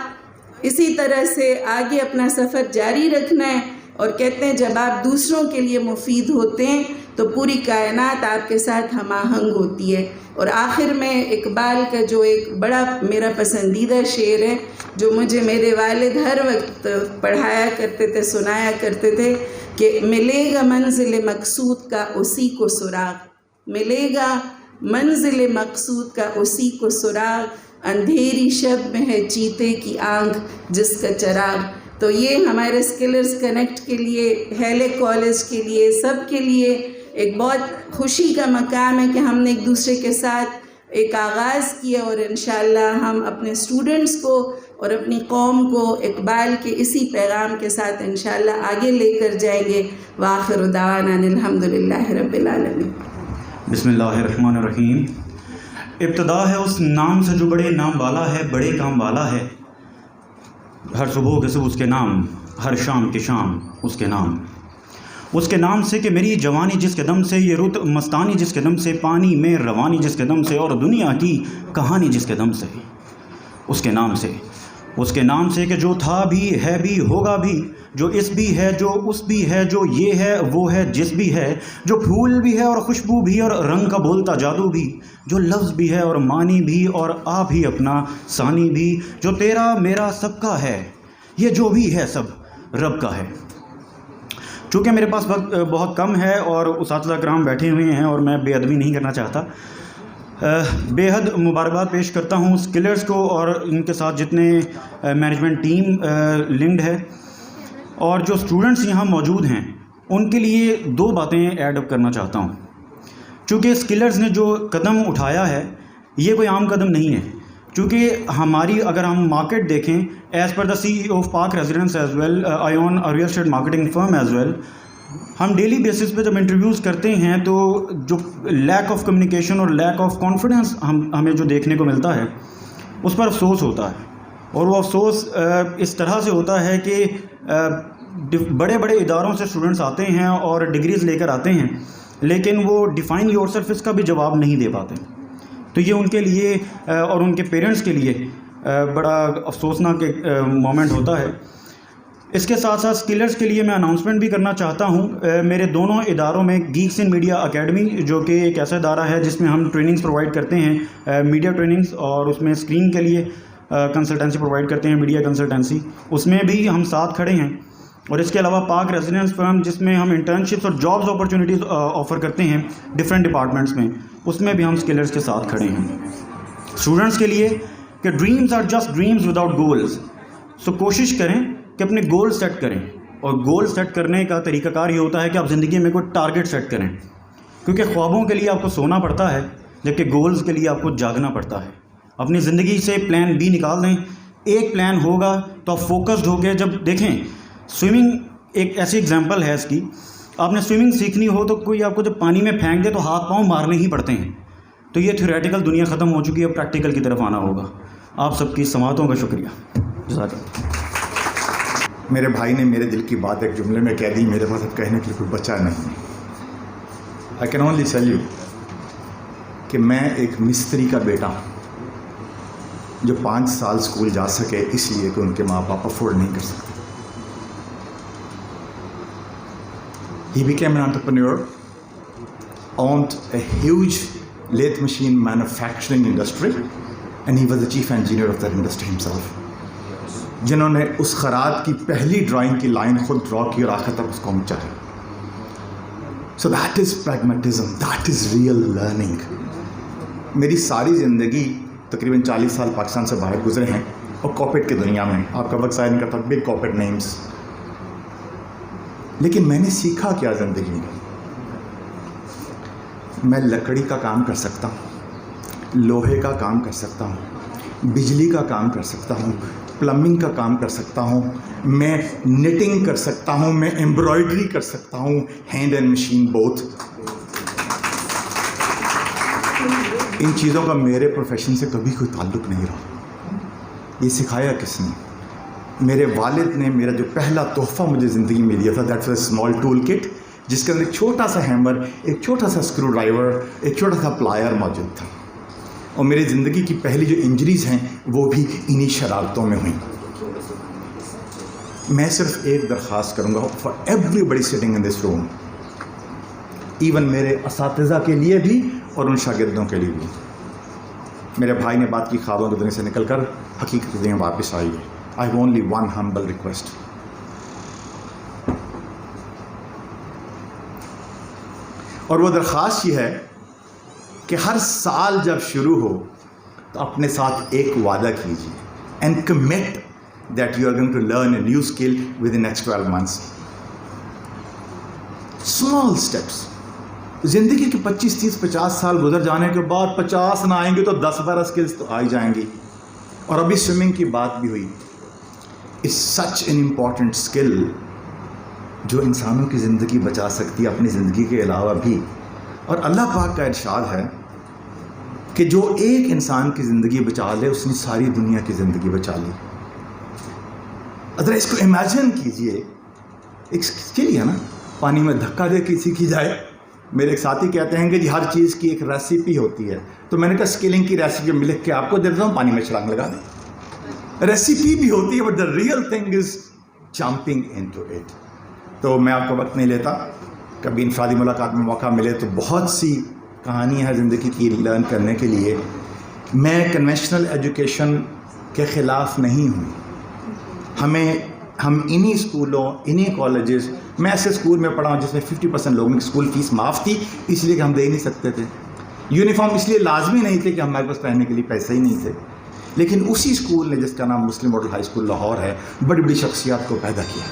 F: اسی طرح سے آگے اپنا سفر جاری رکھنا ہے, اور کہتے ہیں جب آپ دوسروں کے لیے مفید ہوتے ہیں تو پوری کائنات آپ کے ساتھ ہم آہنگ ہوتی ہے. اور آخر میں اقبال کا جو ایک بڑا میرا پسندیدہ شعر ہے, جو مجھے میرے والد ہر وقت پڑھایا کرتے تھے, سنایا کرتے تھے, کہ ملے گا منزل مقصود کا اسی کو سراغ, ملے گا منزل مقصود کا اسی کو سراغ, اندھیری شب میں ہے چیتے کی آنکھ جس کا چراغ. تو یہ ہمارے اسکلرز کنیکٹ کے لیے, ہیلے کالج کے لیے, سب کے لیے ایک بہت خوشی کا مقام ہے کہ ہم نے ایک دوسرے کے ساتھ ایک آغاز کیا, اور انشاءاللہ ہم اپنے اسٹوڈنٹس کو اور اپنی قوم کو اقبال کے اسی پیغام کے ساتھ انشاءاللہ آگے لے کر جائیں گے. وآخر دعوانا الحمدللہ رب العالمین.
G: بسم اللہ الرحمن الرحیم. ابتدا ہے اس نام سے جو بڑے نام والا ہے, بڑے کام والا ہے. ہر صبح کے صبح اس کے نام, ہر شام کے شام اس کے نام. اس کے نام سے کہ میری جوانی جس کے دم سے, یہ رت مستانی جس کے دم سے, پانی میں روانی جس کے دم سے, اور دنیا کی کہانی جس کے دم سے. اس کے نام سے, اس کے نام سے کہ جو تھا بھی ہے بھی ہوگا بھی, جو اس بھی ہے جو اس بھی ہے, جو یہ ہے وہ ہے جس بھی ہے, جو پھول بھی ہے اور خوشبو بھی اور رنگ کا بولتا جادو بھی, جو لفظ بھی ہے اور معنی بھی اور آپ ہی اپنا ثانی بھی, جو تیرا میرا سب کا ہے, یہ جو بھی ہے سب رب کا ہے. چونکہ میرے پاس وقت بہت کم ہے اور اساتذہ کرام بیٹھے ہوئے ہیں اور میں بے ادبی نہیں کرنا چاہتا, بے حد مبارکباد پیش کرتا ہوں اسکلرز کو اور ان کے ساتھ جتنے مینجمنٹ ٹیم لنکڈ ہے, اور جو اسٹوڈنٹس یہاں موجود ہیں ان کے لیے 2 باتیں ایڈ اپ کرنا چاہتا ہوں. چونکہ اسکلرز نے جو قدم اٹھایا ہے یہ کوئی عام قدم نہیں ہے. چونکہ ہماری اگر ہم مارکیٹ دیکھیں as per the CEO of park residence as well I own real estate marketing firm as well, ہم ڈیلی بیسس پہ جب انٹرویوز کرتے ہیں تو جو لیک آف کمیونیکیشن اور لیک آف کانفیڈنس ہمیں جو دیکھنے کو ملتا ہے اس پر افسوس ہوتا ہے. اور وہ افسوس اس طرح سے ہوتا ہے کہ بڑے بڑے اداروں سے اسٹوڈنٹس آتے ہیں اور ڈگریز لے کر آتے ہیں, لیکن وہ ڈیفائن یور سیلف اس کا بھی جواب نہیں دے پاتے. تو یہ ان کے لیے اور ان کے پیرنٹس کے لیے بڑا افسوسناک مومنٹ ہوتا ہے. اس کے ساتھ ساتھ اسکلرز کے لیے میں اناؤنسمنٹ بھی کرنا چاہتا ہوں. میرے دونوں اداروں میں گیکس ان میڈیا اکیڈمی جو کہ ایک ایسا ادارہ ہے جس میں ہم ٹریننگز پرووائڈ کرتے ہیں, میڈیا ٹریننگز, اور اس میں اسکرین کے لیے کنسلٹنسی پرووائڈ کرتے ہیں, میڈیا کنسلٹنسی, اس میں بھی ہم ساتھ کھڑے ہیں. اور اس کے علاوہ پاک ریزیڈنس فرم جس میں ہم انٹرنشپس اور جابز اپرچونیٹیز آفر کرتے ہیں ڈفرینٹ ڈپارٹمنٹس میں, اس میں بھی ہم اسکلرز کے ساتھ کھڑے ہیں. اسٹوڈنٹس کے لیے کہ dreams are just dreams without goals. So کوشش کریں کہ اپنے گول سیٹ کریں, اور گول سیٹ کرنے کا طریقہ کار یہ ہوتا ہے کہ آپ زندگی میں کوئی ٹارگٹ سیٹ کریں, کیونکہ خوابوں کے لیے آپ کو سونا پڑتا ہے جبکہ گولز کے لیے آپ کو جاگنا پڑتا ہے. اپنی زندگی سے پلان بی نکال دیں. ایک پلان ہوگا تو آپ فوکسڈ ہو کے, جب دیکھیں سوئمنگ ایک ایسی ایگزامپل ہے اس کی, آپ نے سوئمنگ سیکھنی ہو تو کوئی آپ کو جب پانی میں پھینک دے تو ہاتھ پاؤں مارنے ہی پڑتے ہیں. تو یہ تھیوریٹیکل دنیا ختم ہو چکی ہے, پریکٹیکل کی طرف آنا ہوگا. آپ سب کی سماعتوں کا شکریہ. جزاک اللہ.
H: میرے بھائی نے میرے دل کی بات ایک جملے میں کہہ دی, میرے پاس اب کہنے کے لیے کوئی بچا نہیں. I can only tell you کہ میں ایک مستری کا بیٹا ہوں جو 5 سال اسکول جا سکے اس لیے کہ ان کے ماں باپ افورڈ نہیں کر سکتے. He became an entrepreneur, owned a huge lathe machine manufacturing industry, and he was the chief engineer of that industry himself. جنہوں نے اس خراج کی پہلی ڈرائنگ کی لائن خود ڈرا کی اور آخر تک اس کو پہنچا ہے. So that is pragmatism, that is real learning. میری ساری زندگی تقریباً 40 سال پاکستان سے باہر گزرے ہیں اور کارپوریٹ کی دنیا میں, آپ کا وقت ضائع نہیں کرتا, بگ کارپوریٹ نیمز. لیکن میں نے سیکھا کیا زندگی میں؟ میں لکڑی کا کام کر سکتا ہوں, لوہے کا کام کر سکتا ہوں, بجلی کا کام کر سکتا ہوں, پلمبنگ کا کام کر سکتا ہوں, میں نیٹنگ کر سکتا ہوں, میں ایمبرائڈری کر سکتا ہوں, ہینڈ اینڈ مشین بوتھ. ان چیزوں کا میرے پروفیشن سے کبھی کوئی تعلق نہیں رہا. یہ سکھایا کس نے؟ میرے والد نے. میرا جو پہلا تحفہ مجھے زندگی میں دیا تھا that was a small tool kit جس کے اندر ایک چھوٹا سا ہیمر, ایک چھوٹا سا اسکرو ڈرائیور, ایک چھوٹا سا پلائر موجود تھا. اور میری زندگی کی پہلی جو انجریز ہیں وہ بھی انہی شرارتوں میں ہوئیں. میں صرف ایک درخواست کروں گا for everybody sitting in this room, even میرے اساتذہ کے لیے بھی اور ان شاگردوں کے لیے بھی. میرے بھائی نے بات کی خوابوں کی دنیا سے نکل کر حقیقت کی دنیا واپس آئی ہے. I have only one humble request. اور وہ درخواست یہ ہے کہ ہر سال جب شروع ہو تو اپنے ساتھ ایک وعدہ کیجیے and commit that you are going to learn a new skill within the next 12 months. Small steps. زندگی کے 25, 30, 50 سال گزر جانے کے بعد 50 نہ آئیں گے تو 10, 12 اسکلس تو آ ہی جائیں گی. اور ابھی سوئمنگ کی بات بھی ہوئی. It's such an important skill جو انسانوں کی زندگی بچا سکتی ہے اپنی زندگی کے علاوہ بھی. اور اللہ پاک کا ارشاد ہے کہ جو ایک انسان کی زندگی بچا لے اس نے ساری دنیا کی زندگی بچا لی. اگر اس کو امیجن کیجئے, ایک اسکل ہے نا, پانی میں دھکا دے کے سیکھی جائے. میرے ایک ساتھی کہتے ہیں کہ جی ہر چیز کی ایک ریسیپی ہوتی ہے, تو میں نے کہا اسکلنگ کی ریسیپی میں لکھ کے آپ کو دیتا ہوں, پانی میں چھلانگ لگا دیں. ریسیپی بھی ہوتی ہے but the real thing is jumping into it. تو میں آپ کا وقت نہیں لیتا, کبھی انفرادی ملاقات میں موقع ملے تو بہت سی کہانیاں ہیں زندگی کی لرن کرنے کے لیے. میں کنونشنل ایجوکیشن کے خلاف نہیں ہوں. ہم انہی اسکولوں, انہی کالجز, میں ایسے اسکول میں پڑھا ہوں جس میں 50% لوگوں کی اسکول فیس معاف تھی اس لیے کہ ہم دے ہی نہیں سکتے تھے. یونیفارم اس لیے لازمی نہیں تھے کہ ہمارے پاس پہننے کے لیے پیسے ہی نہیں تھے. لیکن اسی اسکول نے جس کا نام مسلم ماڈل ہائی اسکول لاہور ہے, بڑی بڑی شخصیات کو پیدا کیا.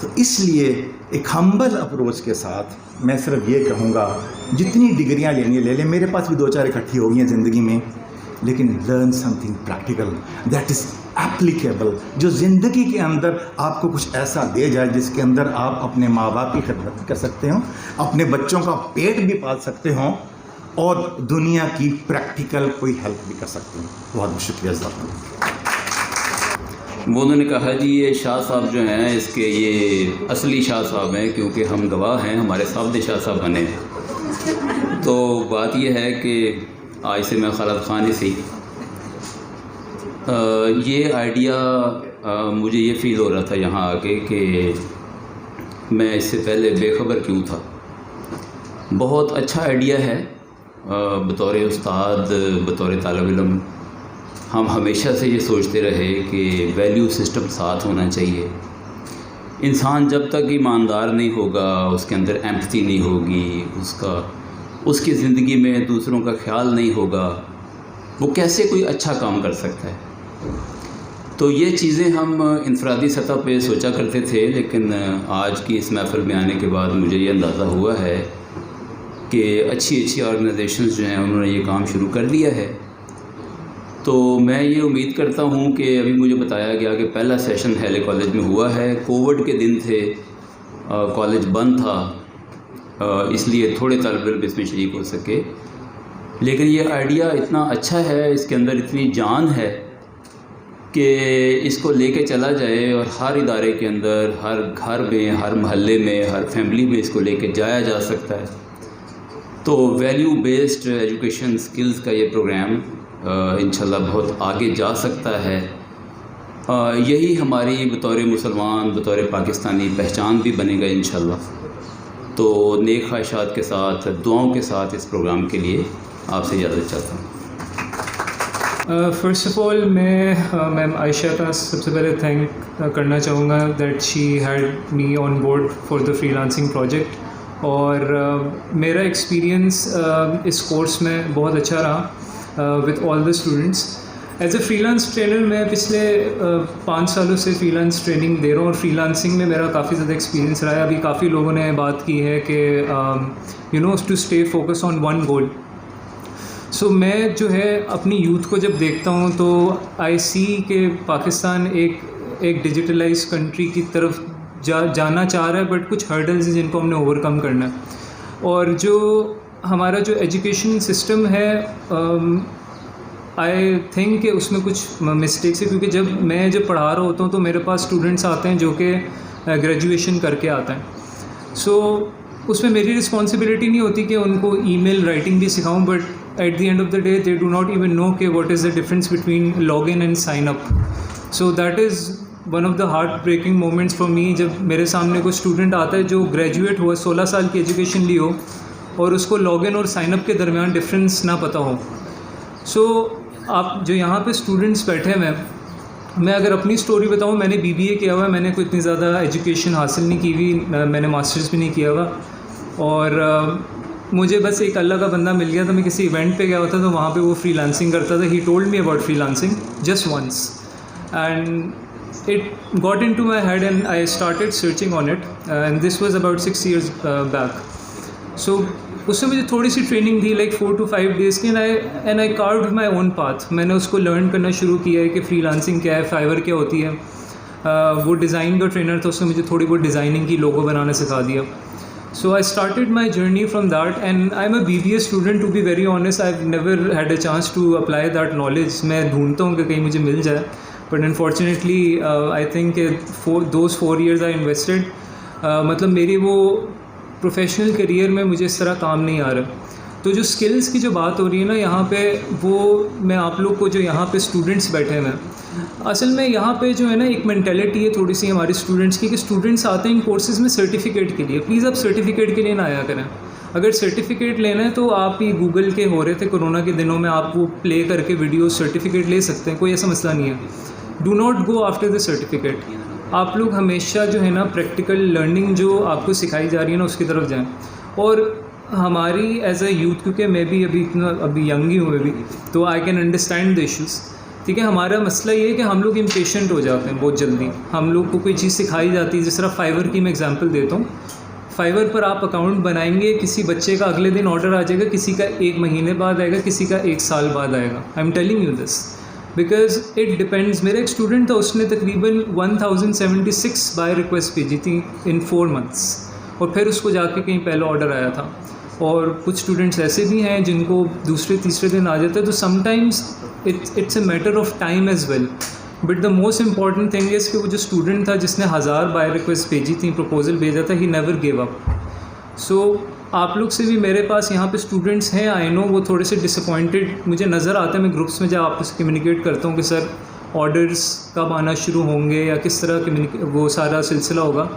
H: تو اس لیے ایک ہمبل اپروچ کے ساتھ میں صرف یہ کہوں گا جتنی ڈگریاں لینی لے لیں. میرے پاس بھی 2-4 اکٹھی ہو گئی ہیں زندگی میں, لیکن learn some thing practical that is applicable, جو زندگی کے اندر آپ کو کچھ ایسا دے جائے جس کے اندر آپ اپنے ماں باپ کی خدمت بھی کر سکتے ہوں, اپنے بچوں کا پیٹ بھی پال سکتے ہوں, اور دنیا کی پریکٹیکل کوئی ہیلپ بھی کر سکتے ہیں. بہت بہت شکریہ. جزاک اللہ.
I: وہ انہوں نے کہا جی یہ شاہ صاحب جو ہیں اس کے یہ اصلی شاہ صاحب ہیں, کیونکہ ہم گواہ ہیں, ہمارے صاحب شاہ صاحب بنے. تو بات یہ ہے کہ آج سے میں خالد خان ہی سی, یہ آئیڈیا مجھے یہ فیل ہو رہا تھا یہاں آ کے کہ میں اس سے پہلے بے خبر کیوں تھا. بہت اچھا آئیڈیا ہے. بطور استاد, بطور طالب علم, ہم ہمیشہ سے یہ سوچتے رہے کہ ویلیو سسٹم ساتھ ہونا چاہیے. انسان جب تک ایماندار نہیں ہوگا, اس کے اندر ایمپتھی نہیں ہوگی, اس کی زندگی میں دوسروں کا خیال نہیں ہوگا, وہ کیسے کوئی اچھا کام کر سکتا ہے. تو یہ چیزیں ہم انفرادی سطح پہ سوچا کرتے تھے, لیکن آج کی اس محفل میں آنے کے بعد مجھے یہ اندازہ ہوا ہے کہ اچھی آرگنائزیشنز جو ہیں انہوں نے یہ کام شروع کر دیا ہے. تو میں یہ امید کرتا ہوں کہ ابھی مجھے بتایا گیا کہ پہلا سیشن ہیلے کالج میں ہوا ہے. کووڈ کے دن تھے, کالج بند تھا, اس لیے تھوڑے طالب علم اس میں شریک ہو سکے. لیکن یہ آئیڈیا اتنا اچھا ہے, اس کے اندر اتنی جان ہے کہ اس کو لے کے چلا جائے اور ہر ادارے کے اندر, ہر گھر میں, ہر محلے میں, ہر فیملی میں اس کو لے کے جایا جا سکتا ہے. تو ویلیو بیسڈ ایجوکیشن سکلز کا یہ پروگرام انشاءاللہ بہت آگے جا سکتا ہے. یہی ہماری بطور مسلمان, بطور پاکستانی پہچان بھی بنے گا انشاءاللہ. تو نیک خواہشات کے ساتھ, دعاؤں کے ساتھ اس پروگرام کے لیے آپ سے اجازت چاہتا ہوں.
J: فرسٹ آف آل میں میم عائشہ کا سب سے پہلے تھینک کرنا چاہوں گا that she had me on board for the freelancing project. اور میرا ایکسپیرینس اس کورس میں بہت اچھا رہا with all the students. As a freelance trainer میں پچھلے 5 سالوں سے فری لانس ٹریننگ دے رہا ہوں, اور فری لانسنگ میں میرا کافی زیادہ ایکسپیرینس رہا ہے. ابھی کافی لوگوں نے بات کی ہے کہ to stay focus on one goal. So میں جو ہے اپنی یوتھ کو جب دیکھتا ہوں تو آئی سی کہ پاکستان ایک ڈیجیٹلائز کنٹری کی طرف جانا چاہ رہا ہے, بٹ کچھ ہرڈلز ہیں جن کو ہم نے اوور کم کرنا ہے. اور جو ہمارا جو ایجوکیشن سسٹم ہے آئی تھنک کہ اس میں کچھ مسٹیکس ہے, کیونکہ جب پڑھا رہا ہوتا ہوں تو میرے پاس اسٹوڈنٹس آتے ہیں جو کہ گریجویشن کر کے آتے ہیں. سو اس میں میری رسپانسبلٹی نہیں ہوتی کہ ان کو ای میل رائٹنگ بھی سکھاؤں, but at the end of the day they do not even know کہ what is the difference between log in and sign up. So that is one of the heartbreaking moments for me, جب میرے سامنے کوئی student آتا ہے جو graduate ہوا, 16 سال کی ایجوکیشن لی ہو, اور اس کو لاگ ان اور سائن اپ کے درمیان ڈفرینس نہ پتہ ہو. سو آپ جو یہاں پہ اسٹوڈنٹس بیٹھے ہوئے ہیں, میں اگر اپنی اسٹوری بتاؤں, میں نے BBA کیا ہوا ہے, میں نے کوئی اتنی زیادہ ایجوکیشن حاصل نہیں کی ہوئی, میں نے ماسٹرز بھی نہیں کیا ہوا, اور مجھے بس ایک اللہ کا بندہ مل گیا تھا. میں کسی ایونٹ پہ گیا ہوتا تو وہاں پہ وہ فری لانسنگ کرتا تھا. He told me about freelancing just once, and it got into my head and I started searching on it, and this was about 6 years back. So اس سے مجھے تھوڑی سی training the, like 4 to 5 days کی, and I carved my own path. میں نے اس کو learn کرنا شروع کیا ہے کہ فری لانسنگ کیا ہے, فائیور کیا ہوتی ہے. وہ ڈیزائن کا ٹرینر تھا, اس نے مجھے تھوڑی بہت ڈیزائننگ کی, لوگو بنانا سکھا دیا. So I started my journey from that, and I'm a BBA student, to be very honest. I've never had a chance to apply that knowledge. میں ڈھونڈتا ہوں کہ کہیں مجھے مل جائے, but unfortunately I think those 4 years I invested, مطلب میری وہ پروفیشنل کیریئر میں مجھے اس طرح کام نہیں آ رہا. تو جو اسکلز کی جو بات ہو رہی ہے نا یہاں پہ, وہ میں آپ لوگ کو جو یہاں پہ اسٹوڈنٹس بیٹھے ہیں, اصل میں یہاں پہ جو ہے نا ایک مینٹیلٹی ہے تھوڑی سی ہمارے اسٹوڈنٹس کی, کہ اسٹوڈنٹس آتے ہیں ان کورسز میں سرٹیفکیٹ کے لیے. پلیز آپ سرٹیفکیٹ کے لیے نہ آیا کریں. اگر سرٹیفکیٹ لینا ہے تو آپ ہی گوگل کے ہو رہے تھے کورونا کے دنوں میں, آپ وہ پلے کر کے ویڈیو سرٹیفکیٹ لے سکتے ہیں, کوئی ایسا مسئلہ نہیں ہے. Do not go after the certificate. آپ لوگ ہمیشہ جو ہے نا پریکٹیکل لرننگ جو آپ کو سکھائی جا رہی ہے نا اس کی طرف جائیں. اور ہماری ایز اے یوتھ, کیونکہ میں بھی ابھی ینگ ہی ہوں ابھی, تو I can understand the issues. ٹھیک ہے. ہمارا مسئلہ یہ ہے کہ ہم لوگ امپیشنٹ ہو جاتے ہیں بہت جلدی. ہم لوگ کو کوئی چیز سکھائی جاتی ہے, جس طرح فائیور کی میں ایگزامپل دیتا ہوں. فائیور پر آپ اکاؤنٹ بنائیں گے, کسی بچے کا اگلے دن آرڈر آ جائے گا, کسی کا 1 مہینے بعد آئے گا, کسی کا 1 سال بعد آئے گا. I am telling you this because it depends. میرا ایک اسٹوڈنٹ تھا, اس نے تقریباً 1076 بائی ریکویسٹ بھیجی تھی ان 4 months, اور پھر اس کو جا کے کہیں پہلا آرڈر آیا تھا. اور کچھ اسٹوڈنٹس ایسے بھی ہیں جن کو دوسرے تیسرے دن آ جاتا ہے. تو sometimes it's a matter of time as well. But the most important thing is کہ وہ جو اسٹوڈنٹ تھا جس نے 1000 بائی ریکویسٹ بھیجی تھیں, پروپوزل بھیجا تھا, ہی نیور گیو اپ. سو آپ لوگ سے بھی, میرے پاس یہاں پہ اسٹوڈنٹس ہیں, آئی نو وہ تھوڑے سے ڈس اپوائنٹڈ مجھے نظر آتا ہے. میں گروپس میں جب آپ سے کمیونیکیٹ کرتا ہوں کہ سر آرڈرس کب آنا شروع ہوں گے یا کس طرح وہ سارا سلسلہ ہوگا,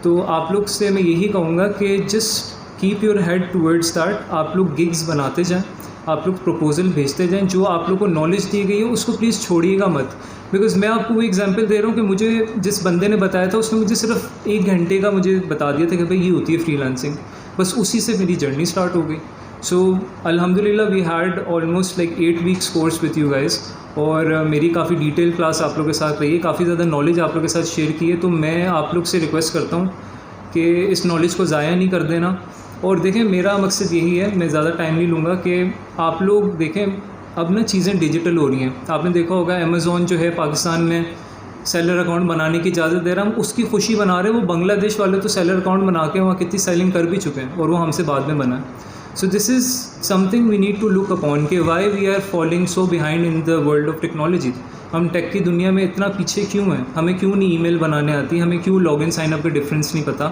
J: تو آپ لوگ سے میں یہی کہوں گا کہ just keep your head towards that. آپ لوگ گگز بناتے جائیں, آپ لوگ پروپوزل بھیجتے جائیں. جو آپ لوگ کو نالج دی گئی ہے اس کو پلیز چھوڑیے گا مت. بیکاز میں آپ کو وہ ایگزامپل دے رہا ہوں کہ مجھے جس بندے نے بتایا تھا, اس نے مجھے صرف 1 گھنٹے کا مجھے بتا دیا تھا کہ بھائی یہ ہوتی ہے فری لانسنگ. بس اسی سے میری جرنی اسٹارٹ ہو گئی. سو الحمدللہ we had almost like 8 weeks course with you guys, اور میری کافی ڈیٹیل کلاس آپ لوگ کے ساتھ رہی ہے, کافی زیادہ نالج آپ لوگ کے ساتھ شیئر کی ہے. تو میں آپ لوگ سے ریکویسٹ کرتا ہوں کہ اس نالج کو ضائع نہیں کر دینا. اور دیکھیں میرا مقصد یہی ہے, میں زیادہ ٹائم نہیں لوں گا, کہ آپ لوگ دیکھیں اب نا چیزیں ڈیجیٹل ہو رہی ہیں. آپ نے دیکھا ہوگا امیزون جو ہے پاکستان میں سیلر اکاؤنٹ بنانے کی اجازت دے رہا. ہم اس کی خوشی بنا رہے ہیں. وہ بنگلہ دیش والے تو سیلر اکاؤنٹ بنا کے وہاں کتنی سیلنگ کر بھی چکے ہیں, اور وہ ہم سے بعد میں بنا ہے. So this is something we need to look upon, کہ why we are falling so behind in the world of technology. ہم ٹیک کی دنیا میں اتنا پیچھے کیوں ہیں؟ ہمیں کیوں نہیں ای میل بنانے آتی؟ ہمیں کیوں لاگ ان سائن اپ کا ڈفرینس نہیں پتہ؟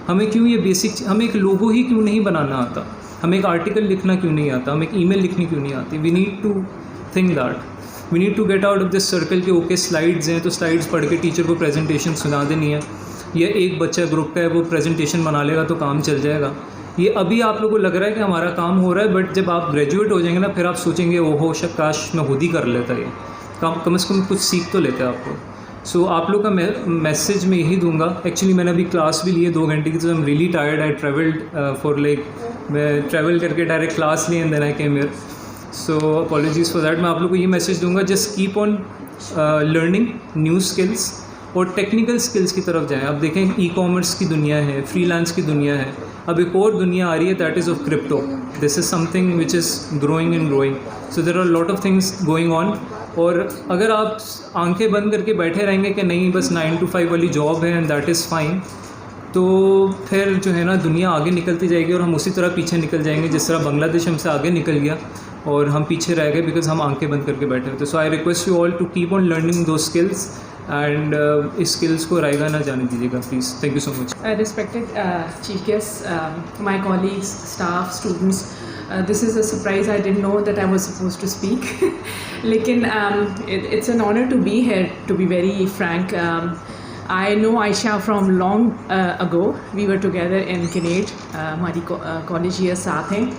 J: ہمیں کیوں یہ بیسک, ہمیں ایک لوگو ہی کیوں نہیں بنانا آتا؟ ہمیں ایک آرٹیکل لکھنا کیوں نہیں آتا؟ ہمیں ایک ای میل لکھنی کیوں نہیں آتی؟ We need to think that. We need to get out of this circle کہ اوکے سلائڈز ہیں تو سلائڈز پڑھ کے ٹیچر کو پریزنٹیشن سنا دینی ہے, یا ایک بچہ گروپ کا ہے وہ پریزنٹیشن بنا لے گا تو کام چل جائے گا. یہ ابھی آپ لوگوں کو لگ رہا ہے کہ ہمارا کام ہو رہا ہے, بٹ جب آپ گریجویٹ ہو جائیں گے نا, پھر آپ سوچیں گے اوہو کاش میں خود ہی کر لیتا, یہ کم از کم کچھ سیکھ تو لیتا ہے آپ کو. سو آپ لوگ کا میسیج میں یہی دوں گا. ایکچولی میں نے ابھی کلاس بھی لی ہے 2 گھنٹے کی, تو am really tired. I travelled for like, میں ٹریول کر کے ڈائریکٹ کلاس لی and then I came here. So apologies for that. میں آپ لوگ کو یہ میسیج دوں گا, just keep on learning new skills, اور ٹیکنیکل اسکلس کی طرف جائیں. اب دیکھیں ای کامرس کی دنیا ہے, فری لانس کی دنیا ہے, اب ایک اور دنیا آ رہی ہے, that is of crypto. This is something which is growing and growing. So there are lot of things going on. اور اگر آپ آنکھیں بند کر کے بیٹھے رہیں گے کہ نہیں بس 9 to 5 والی جاب ہے اینڈ دیٹ از فائن, تو پھر جو ہے نا دنیا آگے نکلتی جائے گی, اور ہم اسی طرح پیچھے نکل جائیں گے جس طرح بنگلہ دیش ہم سے آگے نکل گیا اور ہم پیچھے رہ گئے بیکاز ہم آنکھیں بند کر کے بیٹھے ہوتے. So I request you all to keep on learning those skills, and اس اسکلس کو رائے گا نہ جانے دیجیے گا please. Thank you so much.
D: Respected chief guests, my colleagues, staff, students, this is a surprise. I didn't know that I was supposed to speak. Lekin it's an honor to be here, to be very frank. I know Aisha from long ago. We were together in Kinnaird. Hamari college years saath hain.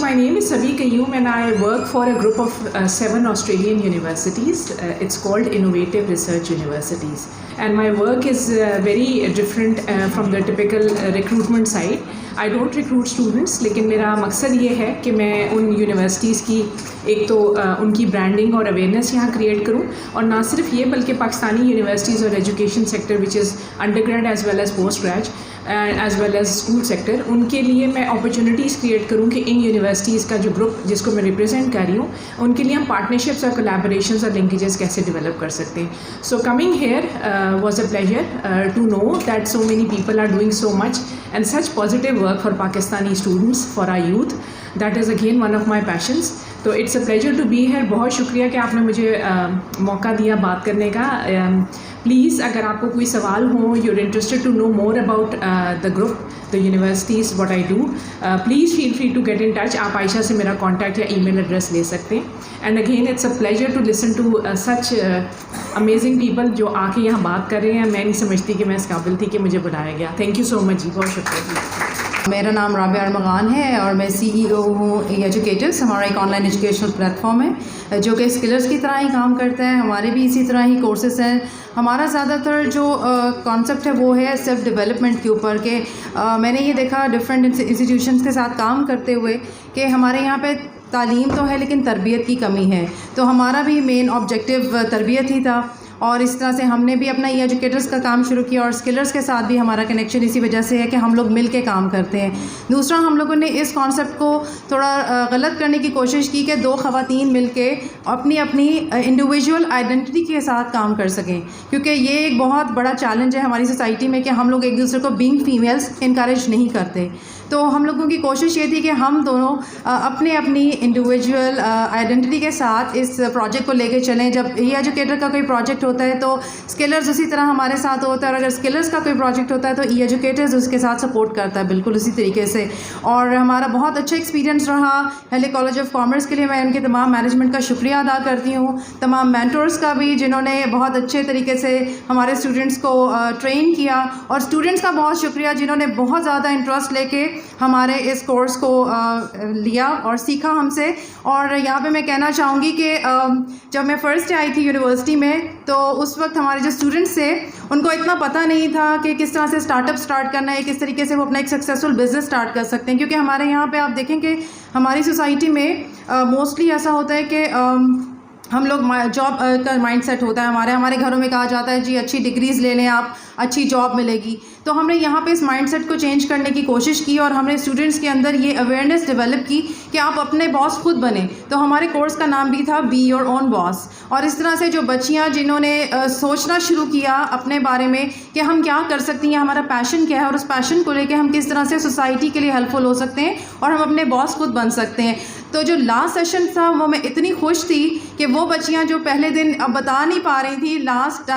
D: My name is Sabi Qayyum and I work for a group of 7 Australian universities. It's called Innovative Research Universities. And my work is very different from the typical recruitment side. I don't recruit students, لیکن میرا مقصد یہ ہے کہ میں ان universities کی ایک تو ان کی برانڈنگ اور اویئرنیس یہاں کریٹ کروں, اور نہ صرف یہ بلکہ پاکستانی یونیورسٹیز اور education sector which is undergrad as well as postgrad as well as school sector, ان کے لیے میں اپرچونیٹیز کریٹ کروں کہ ان یونیورسٹیز کا جو گروپ جس کو میں ریپرزینٹ کر رہی ہوں ان کے لیے ہم پارٹنرشپس اور کولیبوریشنز اور لنکیجز کیسے ڈیولپ کر سکتے ہیں. So coming here was a pleasure to know that so many people are doing so much and such positive work for Pakistani students, for our youth. That is again one of my passions. So it's a pleasure to be here. بہت شکریہ کہ آپ نے مجھے موقع دیا بات کرنے کا. پلیز اگر آپ کو کوئی سوال ہو, you're interested to know more about the group, the universities, what I do, please feel free to get in touch. آپ عائشہ سے میرا کانٹیکٹ یا ای میل ایڈریس لے سکتے ہیں. And again it's a pleasure to listen to such amazing people جو آ کے یہاں بات کر رہے ہیں. میں نہیں سمجھتی کہ میں اس قابل تھی کہ مجھے بلایا گیا. تھینک یو سو مچ جی, بہت شکریہ جی. میرا نام رابعہ ارمغان ہے اور میں CEO ہوں ای ایجوکیٹرس. ہمارا ایک آن لائن ایجوکیشنل پلیٹفارم ہے جو کہ اسکلرس کی طرح ہی کام کرتا ہے. ہمارے بھی اسی طرح ہی کورسز ہیں. ہمارا زیادہ تر جو کانسیپٹ ہے وہ ہے سیلف ڈیولپمنٹ کے اوپر کہ میں نے یہ دیکھا ڈفرینٹ انسٹیٹیوشنس کے ساتھ کام کرتے ہوئے کہ ہمارے یہاں پہ تعلیم تو ہے لیکن تربیت کی کمی ہے. تو ہمارا بھی مین آبجیکٹیو تربیت ہی تھا اور اس طرح سے ہم نے بھی اپنا ای ایجوکیٹرس کا کام شروع کیا اور اسکلرس کے ساتھ بھی ہمارا کنیکشن اسی وجہ سے ہے کہ ہم لوگ مل کے کام کرتے ہیں. دوسرا ہم لوگوں نے اس کانسیپٹ کو تھوڑا غلط کرنے کی کوشش کی کہ دو خواتین مل کے اپنی انڈیویجول آئیڈینٹی کے ساتھ کام کر سکیں کیونکہ یہ ایک بہت بڑا چیلنج ہے ہماری سوسائٹی میں کہ ہم لوگ ایک دوسرے کو بینگ فیمیلس انکریج نہیں کرتے. تو ہم لوگوں کی کوشش یہ تھی کہ ہم دونوں اپنی انڈیویجول آئیڈینٹی کے ساتھ اس پروجیکٹ کو لے کے چلیں. جب ای ایجوکیٹر کا کوئی پروجیکٹ ہوتا ہے تو اسکلرز اسی طرح ہمارے ساتھ ہوتا ہے اور اگر اسکلرز کا کوئی پروجیکٹ ہوتا ہے تو ای ایجوکیٹرز اس کے ساتھ سپورٹ کرتا ہے بالکل اسی طریقے سے. اور ہمارا بہت اچھا ایکسپیرینس رہا. ہیلی کالج آف کامرس کے لیے میں ان کے تمام مینجمنٹ کا شکریہ ادا کرتی ہوں, تمام مینٹورس کا بھی جنہوں نے بہت اچھے طریقے سے ہمارے اسٹوڈنٹس کو ٹرین کیا, اور اسٹوڈنٹس کا بہت شکریہ جنہوں نے بہت زیادہ انٹرسٹ لے کے ہمارے اس کورس کو لیا اور سیکھا ہم سے. اور یہاں پہ میں کہنا چاہوں گی کہ جب میں فرسٹ آئی تھی یونیورسٹی میں تو اس وقت ہمارے جو اسٹوڈنٹس تھے ان کو اتنا پتہ نہیں تھا کہ کس طرح سے اسٹارٹ اپ اسٹارٹ کرنا ہے, کس طریقے سے وہ اپنا ایک سکسیزفل بزنس اسٹارٹ کر سکتے ہیں. کیونکہ ہمارے یہاں پہ آپ دیکھیں کہ ہماری سوسائٹی میں موسٹلی ایسا ہوتا ہے کہ ہم لوگ جاب کا مائنڈ سیٹ ہوتا ہے. ہمارے گھروں میں کہا جاتا ہے جی اچھی ڈگریز لے لیں آپ, اچھی جاب ملے گی. تو ہم نے یہاں پہ اس مائنڈ سیٹ کو چینج کرنے کی کوشش کی اور ہم نے اسٹوڈنٹس کے اندر یہ اویئرنیس ڈیولپ کی کہ آپ اپنے باس خود بنیں. تو ہمارے کورس کا نام بھی تھا بی یور اون باس. اور اس طرح سے جو بچیاں جنہوں نے سوچنا شروع کیا اپنے بارے میں کہ ہم کیا کر سکتی ہیں, ہمارا پیشن کیا ہے اور اس پیشن کو لے کے ہم کس طرح سے سوسائٹی کے لیے ہیلپ فل ہو سکتے ہیں اور ہم اپنے باس خود بن سکتے ہیں. تو جو لاسٹ سیشن تھا وہ میں اتنی خوش تھی کہ وہ بچیاں جو پہلے دن اب بتا نہیں پا رہی تھی, لاسٹ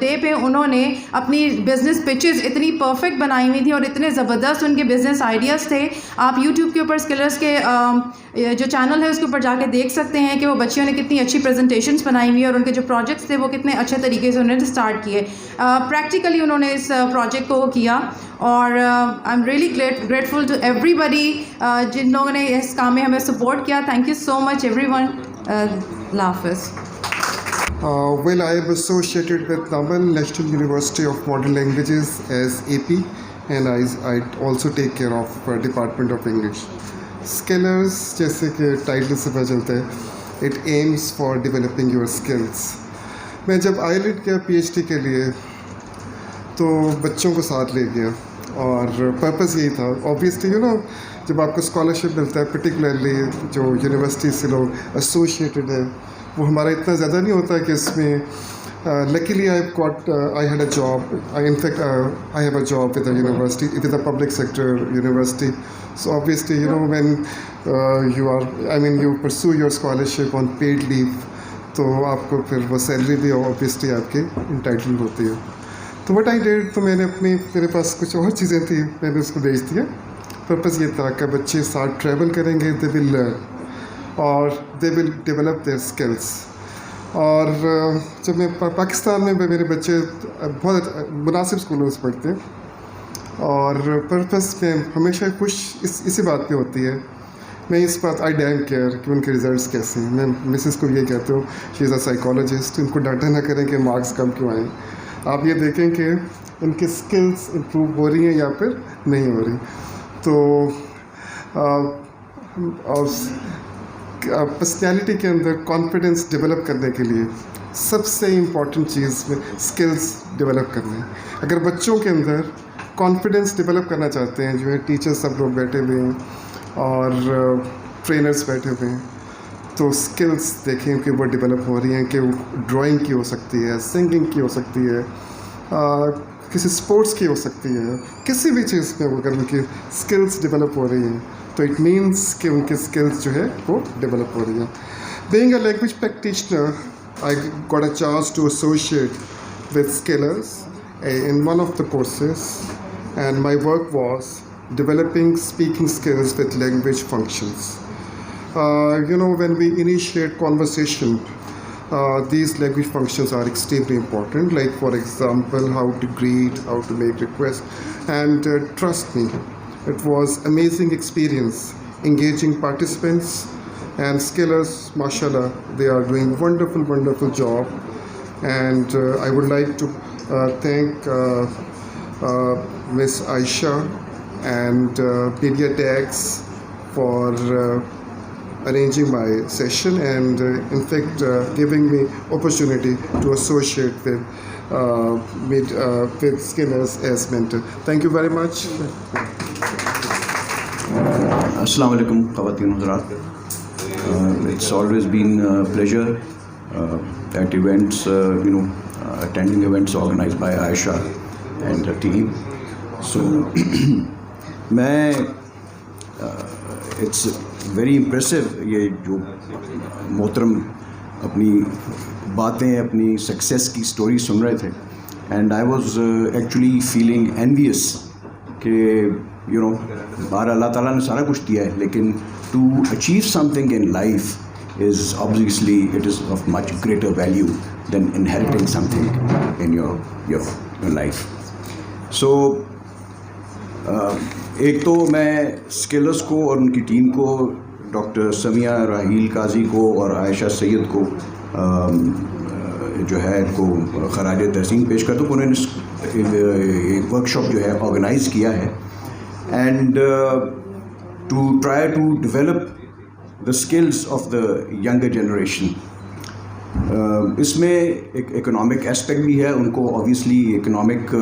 D: ڈے پہ انہوں نے اپنی بزنس پچز اتنی پرفیکٹ بنائی ہوئی تھی اور اتنے زبردست ان کے بزنس آئیڈیاز تھے. آپ یوٹیوب کے اوپر اسکلرس کے جو چینل ہے اس کے اوپر جا کے دیکھ سکتے ہیں کہ وہ بچیوں نے کتنی اچھی پریزنٹیشنس بنائی ہوئی اور ان کے جو پروجیکٹس تھے وہ کتنے اچھے طریقے سے انہوں نے اسٹارٹ کیے. پریکٹیکلی انہوں نے اس پروجیکٹ کو کیا اور I am really grateful to everybody جن لوگوں نے اس کام میں ہمیں سپورٹ کیا. Thank you so much everyone. اللہ حافظ.
K: Well, I am associated with Naval National University of Modern Languages as AP, and I also take care of Department of English. Skillers, جیسے کہ ٹائٹل سے پتہ چلتا ہے, it aims for developing your skills. میں جب IELTS گیا PhD کے لیے تو بچوں کو ساتھ لے گیا اور پرپز یہی تھا. اوبویسلی جب آپ کو اسکالرشپ ملتا ہے پرٹیکولرلی جو یونیورسٹی سے لوگ ایسوسیٹیڈ ہے وہ ہمارا اتنا زیادہ نہیں ہوتا کہ اس میں luckily I had a job. In fact, I have a job with a university, with a public sector university. So obviously, when you pursue your scholarship on paid leave, تو آپ کو پھر وہ سیلری بھی obviously آپ کی entitled ہوتی ہے. تو what I did, تو میں نے میرے پاس کچھ اور چیزیں تھیں, میں نے اس کو بھیج دیا. پرپز یہ تھا کہ بچے ساتھ ٹریول کریں گے, they will learn اور they will develop their skills. اور جب میں پاکستان میں میرے بچے بہت مناسب اسکولوں سے پڑھتے ہیں اور پرپس میں ہمیشہ خوش اسی بات پہ ہوتی ہے. میں اس بات آئی ڈیم کیئر کہ ان کے ریزلٹس کیسے ہیں. میں مسز کو یہ کہتا ہوں, شی از اے سائیکالوجسٹ, ان کو ڈاٹا نہ کریں کہ مارکس کم کیوں آئیں. آپ یہ دیکھیں کہ ان کی اسکلس امپروو ہو رہی ہیں یا پھر نہیں ہو رہی. تو اور پرسنالٹی کے اندر کانفیڈنس ڈیولپ کرنے کے لیے سب سے امپورٹنٹ چیز میں اسکلس ڈیولپ کرنا ہے. اگر بچوں کے اندر کانفیڈنس ڈیولپ کرنا چاہتے ہیں, جو ہے ٹیچر سب لوگ بیٹھے ہوئے ہیں اور ٹرینرز بیٹھے ہوئے ہیں, تو اسکلس دیکھیں کہ وہ ڈیولپ ہو رہی ہیں. کہ وہ ڈرائنگ کی ہو سکتی ہے, سنگنگ کی ہو سکتی ہے, کسی اسپورٹس کی ہو سکتی ہے, کسی بھی چیز میں اگر ان کی اسکلس ڈیولپ ہو رہی ہیں تو اٹ مینس کہ ان کی اسکلس جو ہے وہ ڈیولپ ہو رہی ہیں. Being a language practitioner, I got a chance to associate with skillers in one of the courses, and my work was developing speaking skills with language functions. When we initiate conversation, these language functions are extremely important, like for example how to greet, how to make requests, and trust me, It was amazing experience, engaging participants and skillers. MashaAllah, they are doing wonderful job. And I would like to thank Miss Aisha and Pediatex for arranging my session and in fact giving me opportunity to associate with Skinners as mentor. Thank you very much.
L: Assalamu alaikum Khawateen Hazrat. It's always been a pleasure at events, attending events organized by Aisha and her team. So it's very impressive یہ جو محترم اپنی باتیں اپنی success کی story سن رہے تھے and I was actually feeling envious کہ بہر اللہ تعالیٰ نے سارا کچھ دیا ہے لیکن to achieve something in life is obviously it is of much greater value than inheriting something in your life. So ایک تو میں اسکلرس کو اور ان کی ٹیم کو ڈاکٹر سمیہ راحیل قاضی کو اور عائشہ سید کو جو ہے ان کو خراج تحسین پیش کرتا ہوں. انہوں نے ایک ورک شاپ جو ہے آرگنائز کیا ہے and to try to develop the skills of the younger generation. اس میں ایک اکنامک اسپیکٹ بھی ہے, ان کو آبویسلی اکنامک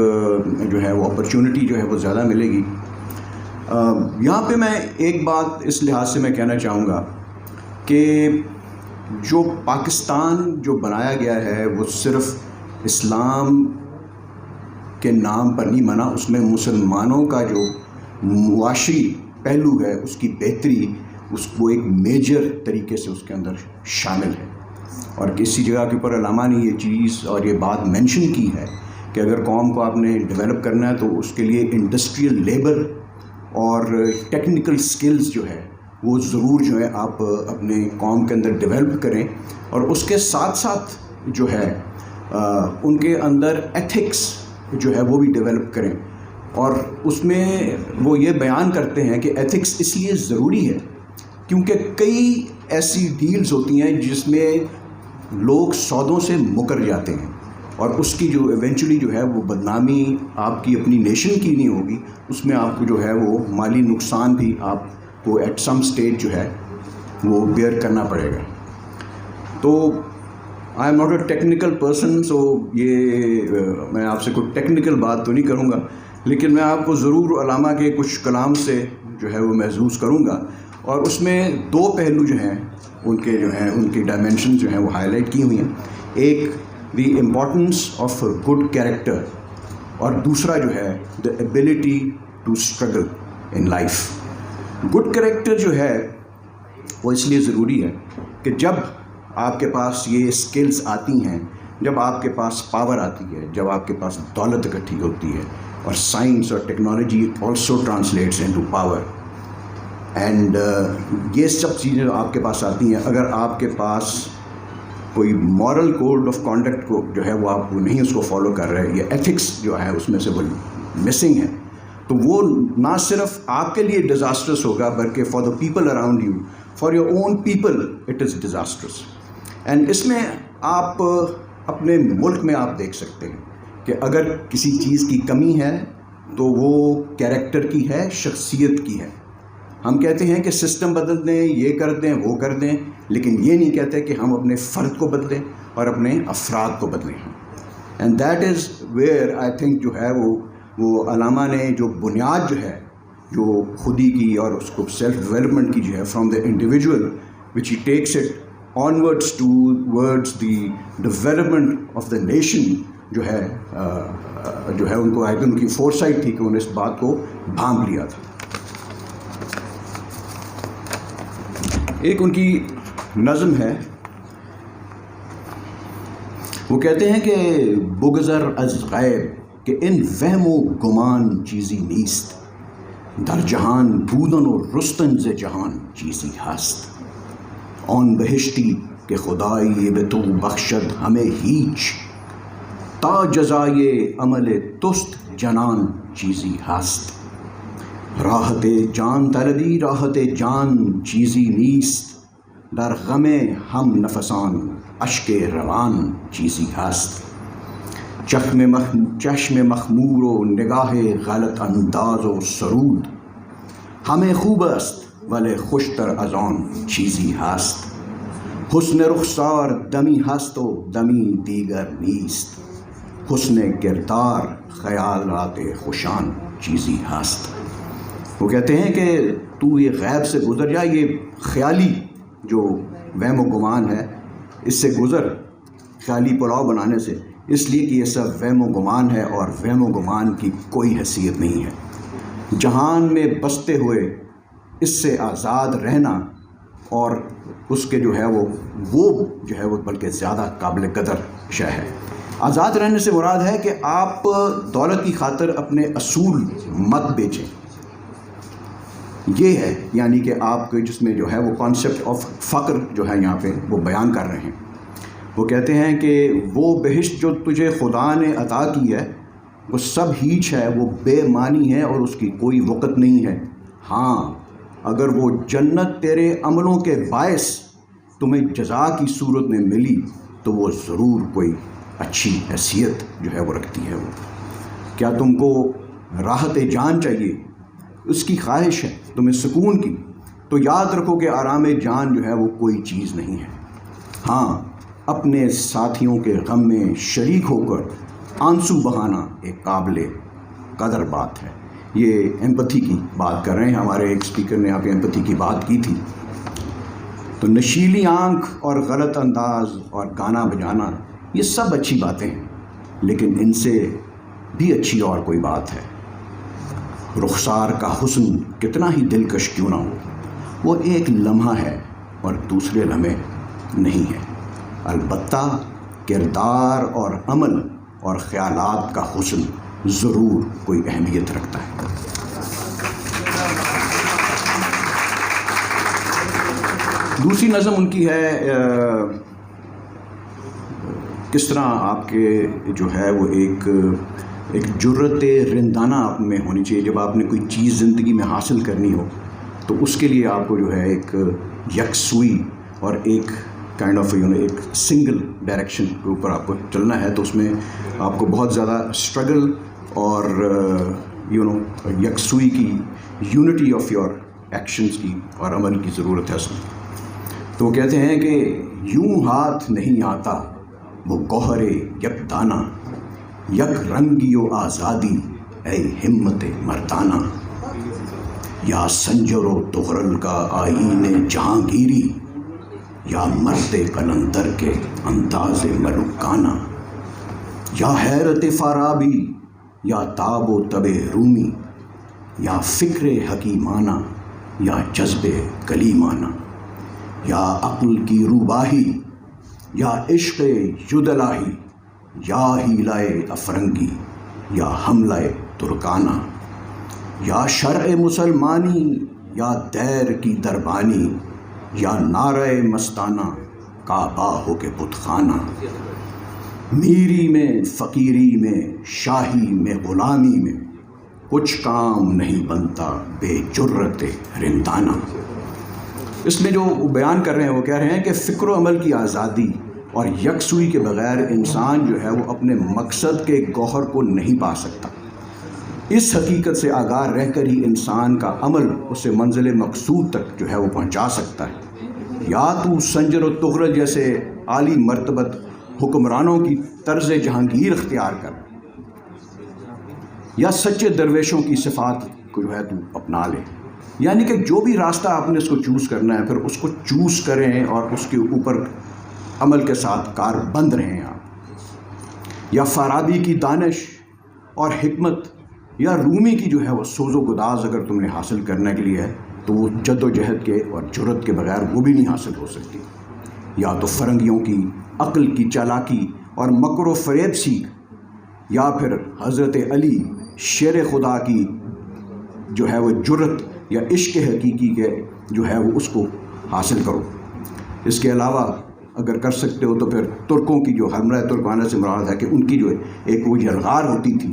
L: جو ہے وہ اپرچونٹی جو ہے وہ زیادہ ملے گی. یہاں پہ میں ایک بات اس لحاظ سے میں کہنا چاہوں گا کہ جو پاکستان جو بنایا گیا ہے وہ صرف اسلام کے نام پر نہیں بنا, اس میں مسلمانوں کا جو معاشی پہلو ہے اس کی بہتری اس کو ایک میجر طریقے سے اس کے اندر شامل ہے. اور کسی جگہ کے اوپر علامہ نے یہ چیز اور یہ بات مینشن کی ہے کہ اگر قوم کو آپ نے ڈیولپ کرنا ہے تو اس کے لیے انڈسٹریل لیبر اور ٹیکنیکل سکلز جو ہے وہ ضرور جو ہے آپ اپنے قوم کے اندر ڈیولپ کریں, اور اس کے ساتھ ساتھ جو ہے ان کے اندر ایتھکس جو ہے وہ بھی ڈیولپ کریں. اور اس میں وہ یہ بیان کرتے ہیں کہ ایتھکس اس لیے ضروری ہے کیونکہ کئی ایسی ڈیلز ہوتی ہیں جس میں لوگ سودوں سے مکر جاتے ہیں اور اس کی جو ایونچولی جو ہے وہ بدنامی آپ کی اپنی نیشن کی نہیں ہوگی, اس میں آپ کو جو ہے وہ مالی نقصان بھی آپ کو ایٹ سم اسٹیج جو ہے وہ بیئر کرنا پڑے گا. تو I am not a technical person, so یہ میں آپ سے کوئی ٹیکنیکل بات تو نہیں کروں گا, لیکن میں آپ کو ضرور علامہ کے کچھ کلام سے جو ہے وہ محظوظ کروں گا. اور اس میں دو پہلو جو ہیں ان کے جو ہیں ان کی ڈائمینشن جو ہیں وہ ہائی لائٹ کی ہوئی ہیں. ایک the importance of good character اور دوسرا جو ہے the ability to struggle in life. Good character جو ہے وہ اس لیے ضروری ہے کہ جب آپ کے پاس یہ اسکلز آتی ہیں, جب آپ کے پاس پاور آتی ہے, جب آپ کے پاس دولت اکٹھی ہوتی ہے, اور سائنس اور technology also translates into power, and یہ سب چیزیں آپ کے پاس آتی ہیں, اگر آپ کے پاس کوئی مورل کوڈ آف کانڈکٹ کو جو ہے وہ آپ نہیں اس کو فالو کر رہے, یا ایتھکس جو ہے اس میں سے وہ مسنگ ہے, تو وہ نہ صرف آپ کے لیے ڈیزاسٹرس ہوگا بلکہ for the people around you, for your own people it is disastrous. And اس میں آپ اپنے ملک میں آپ دیکھ سکتے ہیں کہ اگر کسی چیز کی کمی ہے تو وہ کیریکٹر کی ہے, شخصیت کی ہے. ہم کہتے ہیں کہ سسٹم بدل دیں, یہ کر دیں, وہ کر دیں, لیکن یہ نہیں کہتے کہ ہم اپنے فرد کو بدلیں اور اپنے افراد کو بدلیں. And that is where I think جو ہے وہ علامہ نے جو بنیاد جو ہے جو خودی کی اور اس کو سیلف ڈیولپمنٹ کی جو ہے from the individual which he takes it onwards towards the development of the nation جو ہے ان کو ان کی فور سائٹ تھی کہ انہوں نے اس بات کو بھانپ لیا تھا. ایک ان کی نظم ہے, وہ کہتے ہیں کہ بگذر از غیب کہ ان وہم و گمان چیزی نیست, در جہان بودن و رستن ز جہان چیزی ہست. آن بہشتی کہ خدائی به تو بخشد ہمیں ہیچ, تا جزائے عمل تست جنان چیزی ہست. راحت جان طلبی راحت جان چیزی نیست، در غم هم نفسان اشک روان چیزی هست. چشم مخمور و نگاه غلط انداز و سرود همه خوب است ولی خوشتر از آن چیزی هست. حسن رخسار دمی هست و دمی دیگر نیست، حسن کردار خیالات خوشان چیزی هست. وہ کہتے ہیں کہ تو یہ غیب سے گزر جا، یہ خیالی جو وہم و گمان ہے اس سے گزر، خیالی پلاؤ بنانے سے، اس لیے کہ یہ سب وہم و گمان ہے اور وہم و گمان کی کوئی حیثیت نہیں ہے. جہان میں بستے ہوئے اس سے آزاد رہنا اور اس کے جو ہے وہ بلکہ زیادہ قابل قدر شے ہے. آزاد رہنے سے مراد ہے کہ آپ دولت کی خاطر اپنے اصول مت بیچیں. یہ ہے یعنی کہ آپ کے جس میں جو ہے وہ کانسیپٹ آف فقر جو ہے یہاں پہ وہ بیان کر رہے ہیں. وہ کہتے ہیں کہ وہ بہشت جو تجھے خدا نے عطا کی ہے وہ سب ہیچ ہے، وہ بے معنی ہے اور اس کی کوئی وقت نہیں ہے. ہاں اگر وہ جنت تیرے عملوں کے باعث تمہیں جزا کی صورت میں ملی تو وہ ضرور کوئی اچھی حیثیت جو ہے وہ رکھتی ہے. وہ کیا تم کو راحت جان چاہیے، اس کی خواہش ہے تمہیں سکون کی، تو یاد رکھو کہ آرام جان جو ہے وہ کوئی چیز نہیں ہے. ہاں اپنے ساتھیوں کے غم میں شریک ہو کر آنسو بہانا ایک قابل قدر بات ہے. یہ ایمپتھی کی بات کر رہے ہیں. ہمارے ایک اسپیکر نے یہاں پہ ایمپتھی کی بات کی تھی. تو نشیلی آنکھ اور غلط انداز اور گانا بجانا یہ سب اچھی باتیں ہیں، لیکن ان سے بھی اچھی اور کوئی بات ہے. رخسار کا حسن کتنا ہی دلکش کیوں نہ ہو، وہ ایک لمحہ ہے اور دوسرے لمحے نہیں ہے. البتہ کردار اور عمل اور خیالات کا حسن ضرور کوئی اہمیت رکھتا ہے. دوسری نظم ان کی ہے کس طرح آپ کے جو ہے وہ ایک جرت رندانہ آپ میں ہونی چاہیے. جب آپ نے کوئی چیز زندگی میں حاصل کرنی ہو تو اس کے لیے آپ کو جو ہے ایک یکسوئی اور ایک کائنڈ آف ایک سنگل ڈائریکشن کے اوپر آپ کو چلنا ہے. تو اس میں آپ کو بہت زیادہ اسٹرگل اور یکسوئی کی، یونٹی آف یور ایکشنز کی اور عمل کی ضرورت ہے اس میں. تو وہ کہتے ہیں کہ یوں ہاتھ نہیں آتا وہ گوہر یک دانہ، یک رنگی و آزادی اے ہمت مردانہ. یا سنجر و تغرل کا آئین جہانگیری، یا مرد قلندر کے انداز ملوکانہ. یا حیرت فارابی، یا تاب و تب رومی، یا فکر حکیمانہ، یا جذب کلیمانہ. یا عقل کی روباہی، یا عشق یدلاہی، یا ہیلائے افرنگی، یا حملہ ترکانہ. یا شرع مسلمانی، یا دیر کی دربانی، یا نعرہ مستانہ کعبہ ہو کے بت خانہ. میری میں فقیری میں شاہی میں غلامی میں کچھ کام نہیں بنتا بے جرت رندانہ. اس میں جو بیان کر رہے ہیں وہ کہہ رہے ہیں کہ فکر و عمل کی آزادی اور یکسوئی کے بغیر انسان جو ہے وہ اپنے مقصد کے گوہر کو نہیں پا سکتا. اس حقیقت سے آگاہ رہ کر ہی انسان کا عمل اسے منزل مقصود تک جو ہے وہ پہنچا سکتا ہے. یا تو سنجر و تغرل جیسے عالی مرتبت حکمرانوں کی طرز جہانگیر اختیار کر، یا سچے درویشوں کی صفات کو جو ہے تو اپنا لے. یعنی کہ جو بھی راستہ آپ نے اس کو چوز کرنا ہے پھر اس کو چوز کریں اور اس کے اوپر عمل کے ساتھ کار بند رہیں آپ. یا فارابی کی دانش اور حکمت، یا رومی کی جو ہے وہ سوز و گداز اگر تم نے حاصل کرنے کے لیے ہے تو وہ جد و جہد کے اور جرت کے بغیر وہ بھی نہیں حاصل ہو سکتی. یا تو فرنگیوں کی عقل کی چالاکی اور مکر و فریب سیکھ، یا پھر حضرت علی شیر خدا کی جو ہے وہ جرت یا عشق حقیقی کے جو ہے وہ اس کو حاصل کرو. اس کے علاوہ اگر کر سکتے ہو تو پھر ترکوں کی جو حملہ ترکانہ سے مراد ہے کہ ان کی جو ایک وہ یلغار ہوتی تھی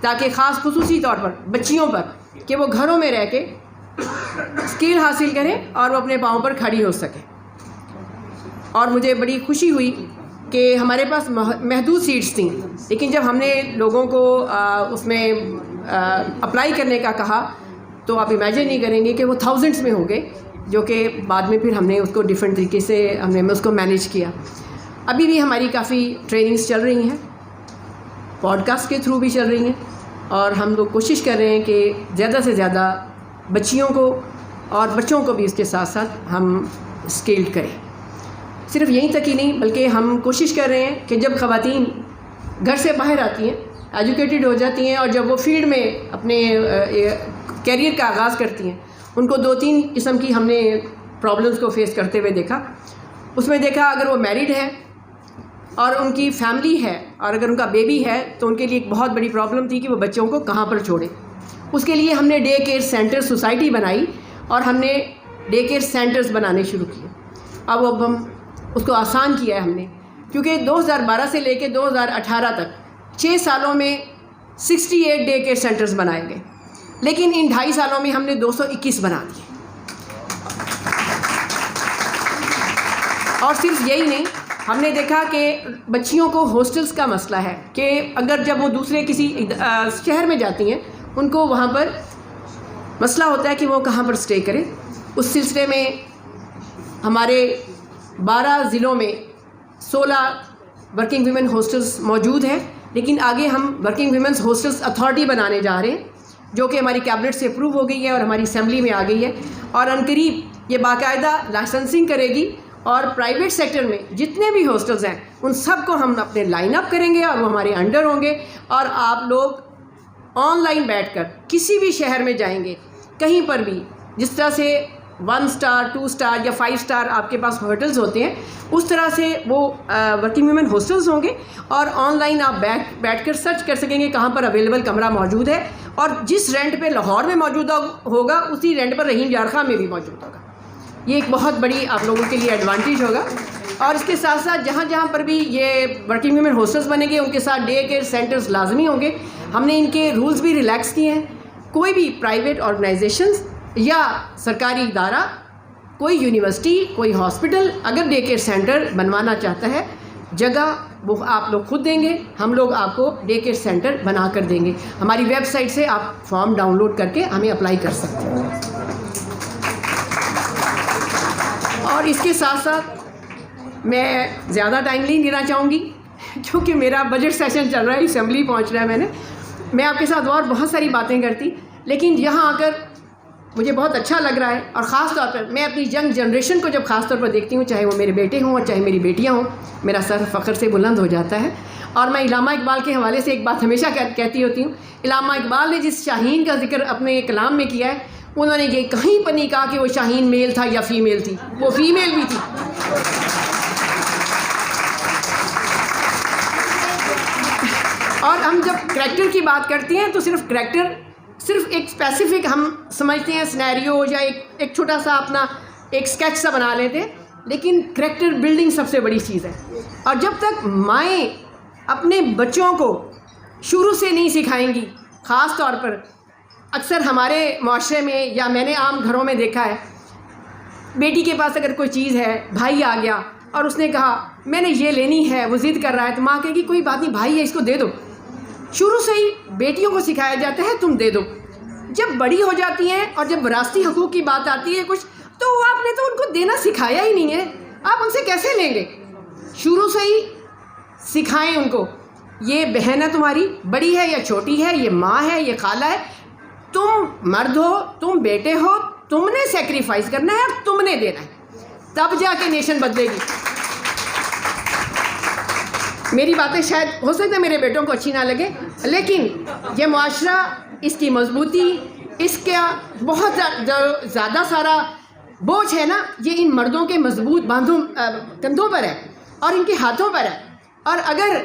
M: تاکہ خاص خصوصی طور پر بچیوں پر کہ وہ گھروں میں رہ کے اسکل حاصل کریں اور وہ اپنے پاؤں پر کھڑی ہو سکیں. اور مجھے بڑی خوشی ہوئی کہ ہمارے پاس محدود سیٹس تھیں، لیکن جب ہم نے لوگوں کو اس میں اپلائی کرنے کا کہا تو آپ امیجن نہیں کریں گے کہ وہ تھاؤزنڈس میں ہو گئے، جو کہ بعد میں پھر ہم نے اس کو ڈفرینٹ طریقے سے ہم نے اس کو مینیج کیا. ابھی بھی ہماری کافی ٹریننگز چل رہی ہیں، پوڈ کاسٹ کے تھرو بھی چل رہی ہیں، اور ہم لوگ کوشش کر رہے ہیں کہ زیادہ سے زیادہ بچیوں کو اور بچوں کو بھی اس کے ساتھ ساتھ ہم اسکلڈ کریں. صرف یہیں تک ہی نہیں بلکہ ہم کوشش کر رہے ہیں کہ جب خواتین گھر سے باہر آتی ہیں، ایجوکیٹڈ ہو جاتی ہیں، اور جب وہ فیلڈ میں اپنے کیریئر کا آغاز کرتی ہیں، ان کو 2-3 قسم کی ہم نے پرابلمس کو فیس کرتے ہوئے دیکھا. اس میں دیکھا اگر وہ میرڈ ہے اور ان کی فیملی ہے اور اگر ان کا بیبی ہے تو ان کے لیے ایک بہت بڑی پرابلم تھی کہ وہ بچوں کو کہاں پر چھوڑیں. اس کے لیے ہم نے ڈے کیئر سینٹر سوسائٹی بنائی اور ہم نے ڈے کیئر سینٹرز بنانے شروع کیے. اب ہم اس کو آسان کیا ہے ہم نے، کیونکہ 2012 سے لے کے 2018 تک 6 سالوں میں 68 ڈے کیئر سینٹرز بنائے گئے، لیکن ان 2.5 سالوں میں ہم نے 221 بنا دیے. اور صرف یہی نہیں، ہم نے دیکھا کہ بچیوں کو ہاسٹلس کا مسئلہ ہے کہ اگر جب وہ دوسرے کسی شہر میں جاتی ہیں ان کو وہاں پر مسئلہ ہوتا ہے کہ وہ کہاں پر اسٹے کریں. اس سلسلے میں ہمارے 12 ضلعوں میں 16 ورکنگ ویمن ہاسٹلس موجود ہیں، لیکن آگے ہم ورکنگ ویمنس ہاسٹلس اتھارٹی بنانے جا رہے ہیں، جو کہ ہماری کیبنٹ سے اپروو ہو گئی ہے اور ہماری اسمبلی میں آ گئی ہے. اور عنقریب یہ باقاعدہ لائسنسنگ کرے گی، اور پرائیویٹ سیکٹر میں جتنے بھی ہاسٹلز ہیں ان سب کو ہم اپنے لائن اپ کریں گے اور وہ ہمارے انڈر ہوں گے. اور آپ لوگ آن لائن بیٹھ کر کسی بھی شہر میں جائیں گے، کہیں پر بھی، جس طرح سے 1 اسٹار 2 اسٹار یا 5 اسٹار آپ کے پاس ہوٹلز ہوتے ہیں، اس طرح سے وہ ورکنگ ویمن ہاسٹلز ہوں گے. اور آن لائن آپ بیٹھ کر سرچ کر سکیں گے کہاں پر اویلیبل کمرہ موجود ہے، اور جس رینٹ پہ لاہور میں موجود ہوگا اسی رینٹ پر رحیم یار خان میں بھی موجود ہوگا. یہ ایک بہت بڑی آپ لوگوں کے لیے ایڈوانٹیج ہوگا. اور اس کے ساتھ ساتھ جہاں جہاں پر بھی یہ ورکنگ ویمن ہاسٹلز بنے گے ان کے ساتھ ڈے کیئر سینٹرز لازمی ہوں گے. ہم نے ان کے رولز بھی ریلیکس کیے ہیں. کوئی بھی پرائیویٹ آرگنائزیشنز یا سرکاری ادارہ، کوئی یونیورسٹی، کوئی ہاسپٹل اگر ڈے کیئر سینٹر بنوانا چاہتا ہے، جگہ وہ آپ لوگ خود دیں گے، ہم لوگ آپ کو ڈے کیئر سینٹر بنا کر دیں گے. ہماری ویب سائٹ سے آپ فارم ڈاؤن لوڈ کر کے ہمیں اپلائی کر سکتے ہیں. اور اس کے ساتھ ساتھ میں زیادہ ٹائم نہیں لینا چاہوں گی کیونکہ میرا بجٹ سیشن چل رہا ہے، اسمبلی پہنچ رہا ہے. میں آپ کے ساتھ اور بہت ساری باتیں کرتی، لیکن یہاں آ کر مجھے بہت اچھا لگ رہا ہے. اور خاص طور پر میں اپنی ینگ جنریشن کو جب خاص طور پر دیکھتی ہوں، چاہے وہ میرے بیٹے ہوں اور چاہے میری بیٹیاں ہوں، میرا سر فخر سے بلند ہو جاتا ہے. اور میں علامہ اقبال کے حوالے سے ایک بات ہمیشہ کہتی ہوتی ہوں. علامہ اقبال نے جس شاہین کا ذکر اپنے کلام میں کیا ہے، انہوں نے یہ کہیں پر نہیں کہا کہ وہ شاہین میل تھا یا فیمیل تھی، وہ فیمیل بھی تھی. اور ہم جب کریکٹر کی بات کرتے ہیں تو صرف ایک اسپیسیفک ہم سمجھتے ہیں سنیریو یا ایک چھوٹا سا اپنا ایک اسکیچ سا بنا لیتے ہیں، لیکن کریکٹر بلڈنگ سب سے بڑی چیز ہے. اور جب تک مائیں اپنے بچوں کو شروع سے نہیں سکھائیں گی، خاص طور پر اکثر ہمارے معاشرے میں یا میں نے عام گھروں میں دیکھا ہے، بیٹی کے پاس اگر کوئی چیز ہے، بھائی آ گیا اور اس نے کہا میں نے یہ لینی ہے، وہ ضد کر رہا ہے، تو ماں کہے گی کوئی بات نہیں، بھائی ہے اس کو دے دو. شروع سے ہی بیٹیوں کو سکھایا جاتا ہے تم دے دو. جب بڑی ہو جاتی ہیں اور جب وراثتی حقوق کی بات آتی ہے کچھ، تو آپ نے تو ان کو دینا سکھایا ہی نہیں ہے، آپ ان سے کیسے لیں گے؟ شروع سے ہی سکھائیں ان کو، یہ بہن ہے تمہاری، بڑی ہے یا چھوٹی ہے، یہ ماں ہے یہ خالہ ہے، تم مرد ہو، تم بیٹے ہو، تم نے سیکریفائز کرنا ہے اور تم نے دینا ہے، تب جا کے نیشن بدلے گی. میری باتیں شاید ہو سکتا ہے میرے بیٹوں کو اچھی نہ لگے، لیکن یہ معاشرہ، اس کی مضبوطی، اس کا بہت زیادہ سارا بوجھ ہے نا، یہ ان مردوں کے مضبوط کندھوں پر ہے اور ان کے ہاتھوں پر ہے. اور اگر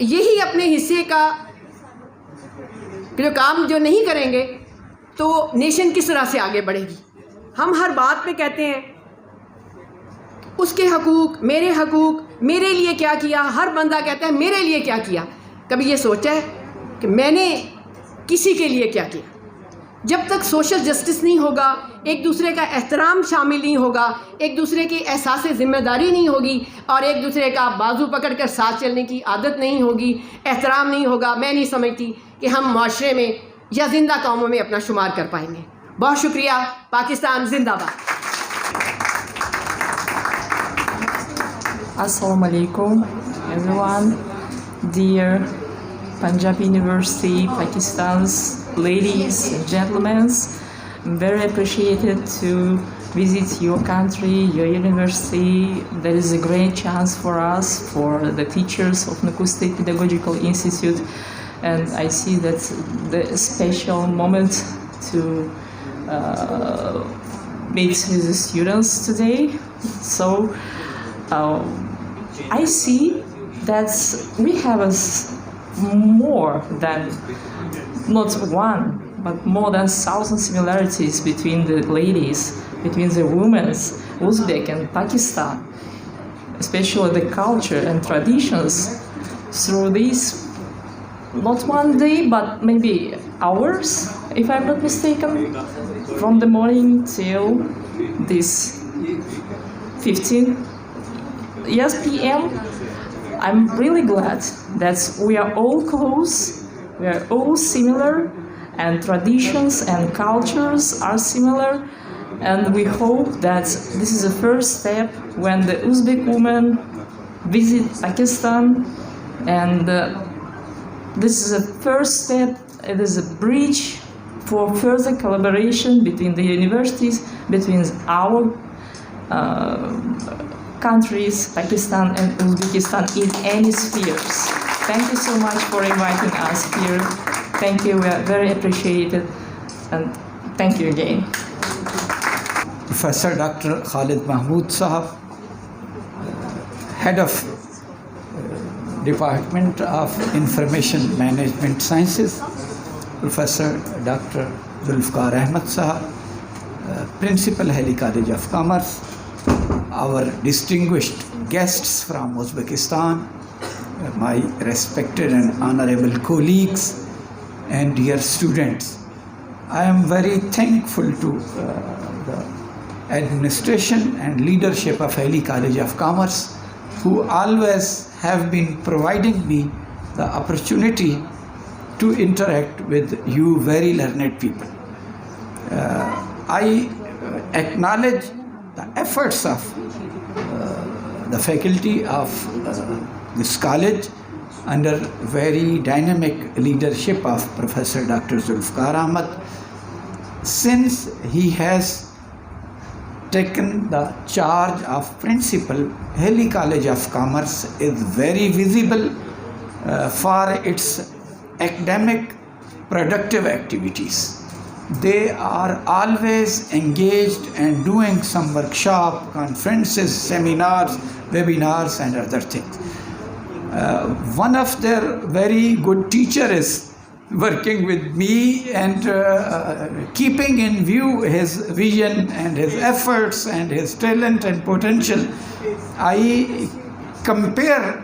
M: یہی اپنے حصے کا جو کام جو نہیں کریں گے تو نیشن کس طرح سے آگے بڑھے گی؟ ہم ہر بات پہ کہتے ہیں اس کے حقوق، میرے لیے کیا کیا، ہر بندہ کہتا ہے میرے لیے کیا کیا. کبھی یہ سوچا ہے کہ میں نے کسی کے لیے کیا کیا. جب تک سوشل جسٹس نہیں ہوگا، ایک دوسرے کا احترام شامل نہیں ہوگا، ایک دوسرے کی احساس ذمہ داری نہیں ہوگی، اور ایک دوسرے کا بازو پکڑ کر ساتھ چلنے کی عادت نہیں ہوگی، احترام نہیں ہوگا، میں نہیں سمجھتی کہ ہم معاشرے میں یا زندہ قوموں میں اپنا شمار کر پائیں گے. بہت شکریہ. پاکستان زندہ باد.
N: Assalamu alaikum everyone, dear Punjab University, Pakistan's ladies and gentlemen. I'm very appreciated to visit your country, your university. There is a great chance for us, for the teachers of Nukus State Pedagogical Institute, and I see that the special moment to meet with the students today. So I see that we have more than, not one, but more than 1,000 similarities between the ladies, between the women, Uzbek and Pakistan, especially the culture and traditions. Through this, not one day, but maybe hours, if I'm not mistaken, from the morning till this 15 p.m. I'm really glad that we are all close, we are all similar, and traditions and cultures are similar, and we hope that this is the first step when the Uzbek women visit Pakistan, and this is a first step, it is a bridge for further collaboration between the universities, between our countries, Pakistan and Uzbekistan, in any spheres. Thank you so much for inviting us here. Thank you, we are very appreciated, and thank you again.
O: Professor Dr. Khalid Mahmood Sahab, Head of Department of Information Management Sciences, Professor Dr. Zulfikar Ahmed Sahab, Principal, Haley College of Commerce, our distinguished guests from Uzbekistan, my respected and honorable colleagues, and dear students. I am very thankful to the administration and leadership of Haley College of Commerce, who always have been providing me the opportunity to interact with you very learned people. I acknowledge the efforts of the faculty of this college under very dynamic leadership of Professor Dr. Zulfikar Ahmed. Since he has taken the charge of principal, Haley College of Commerce is very visible for its academic productive activities. They are always engaged and doing some workshop, conferences, seminars, webinars and other things. One of their very good teachers is working with me and keeping in view his vision and his efforts and his talent and potential. I compare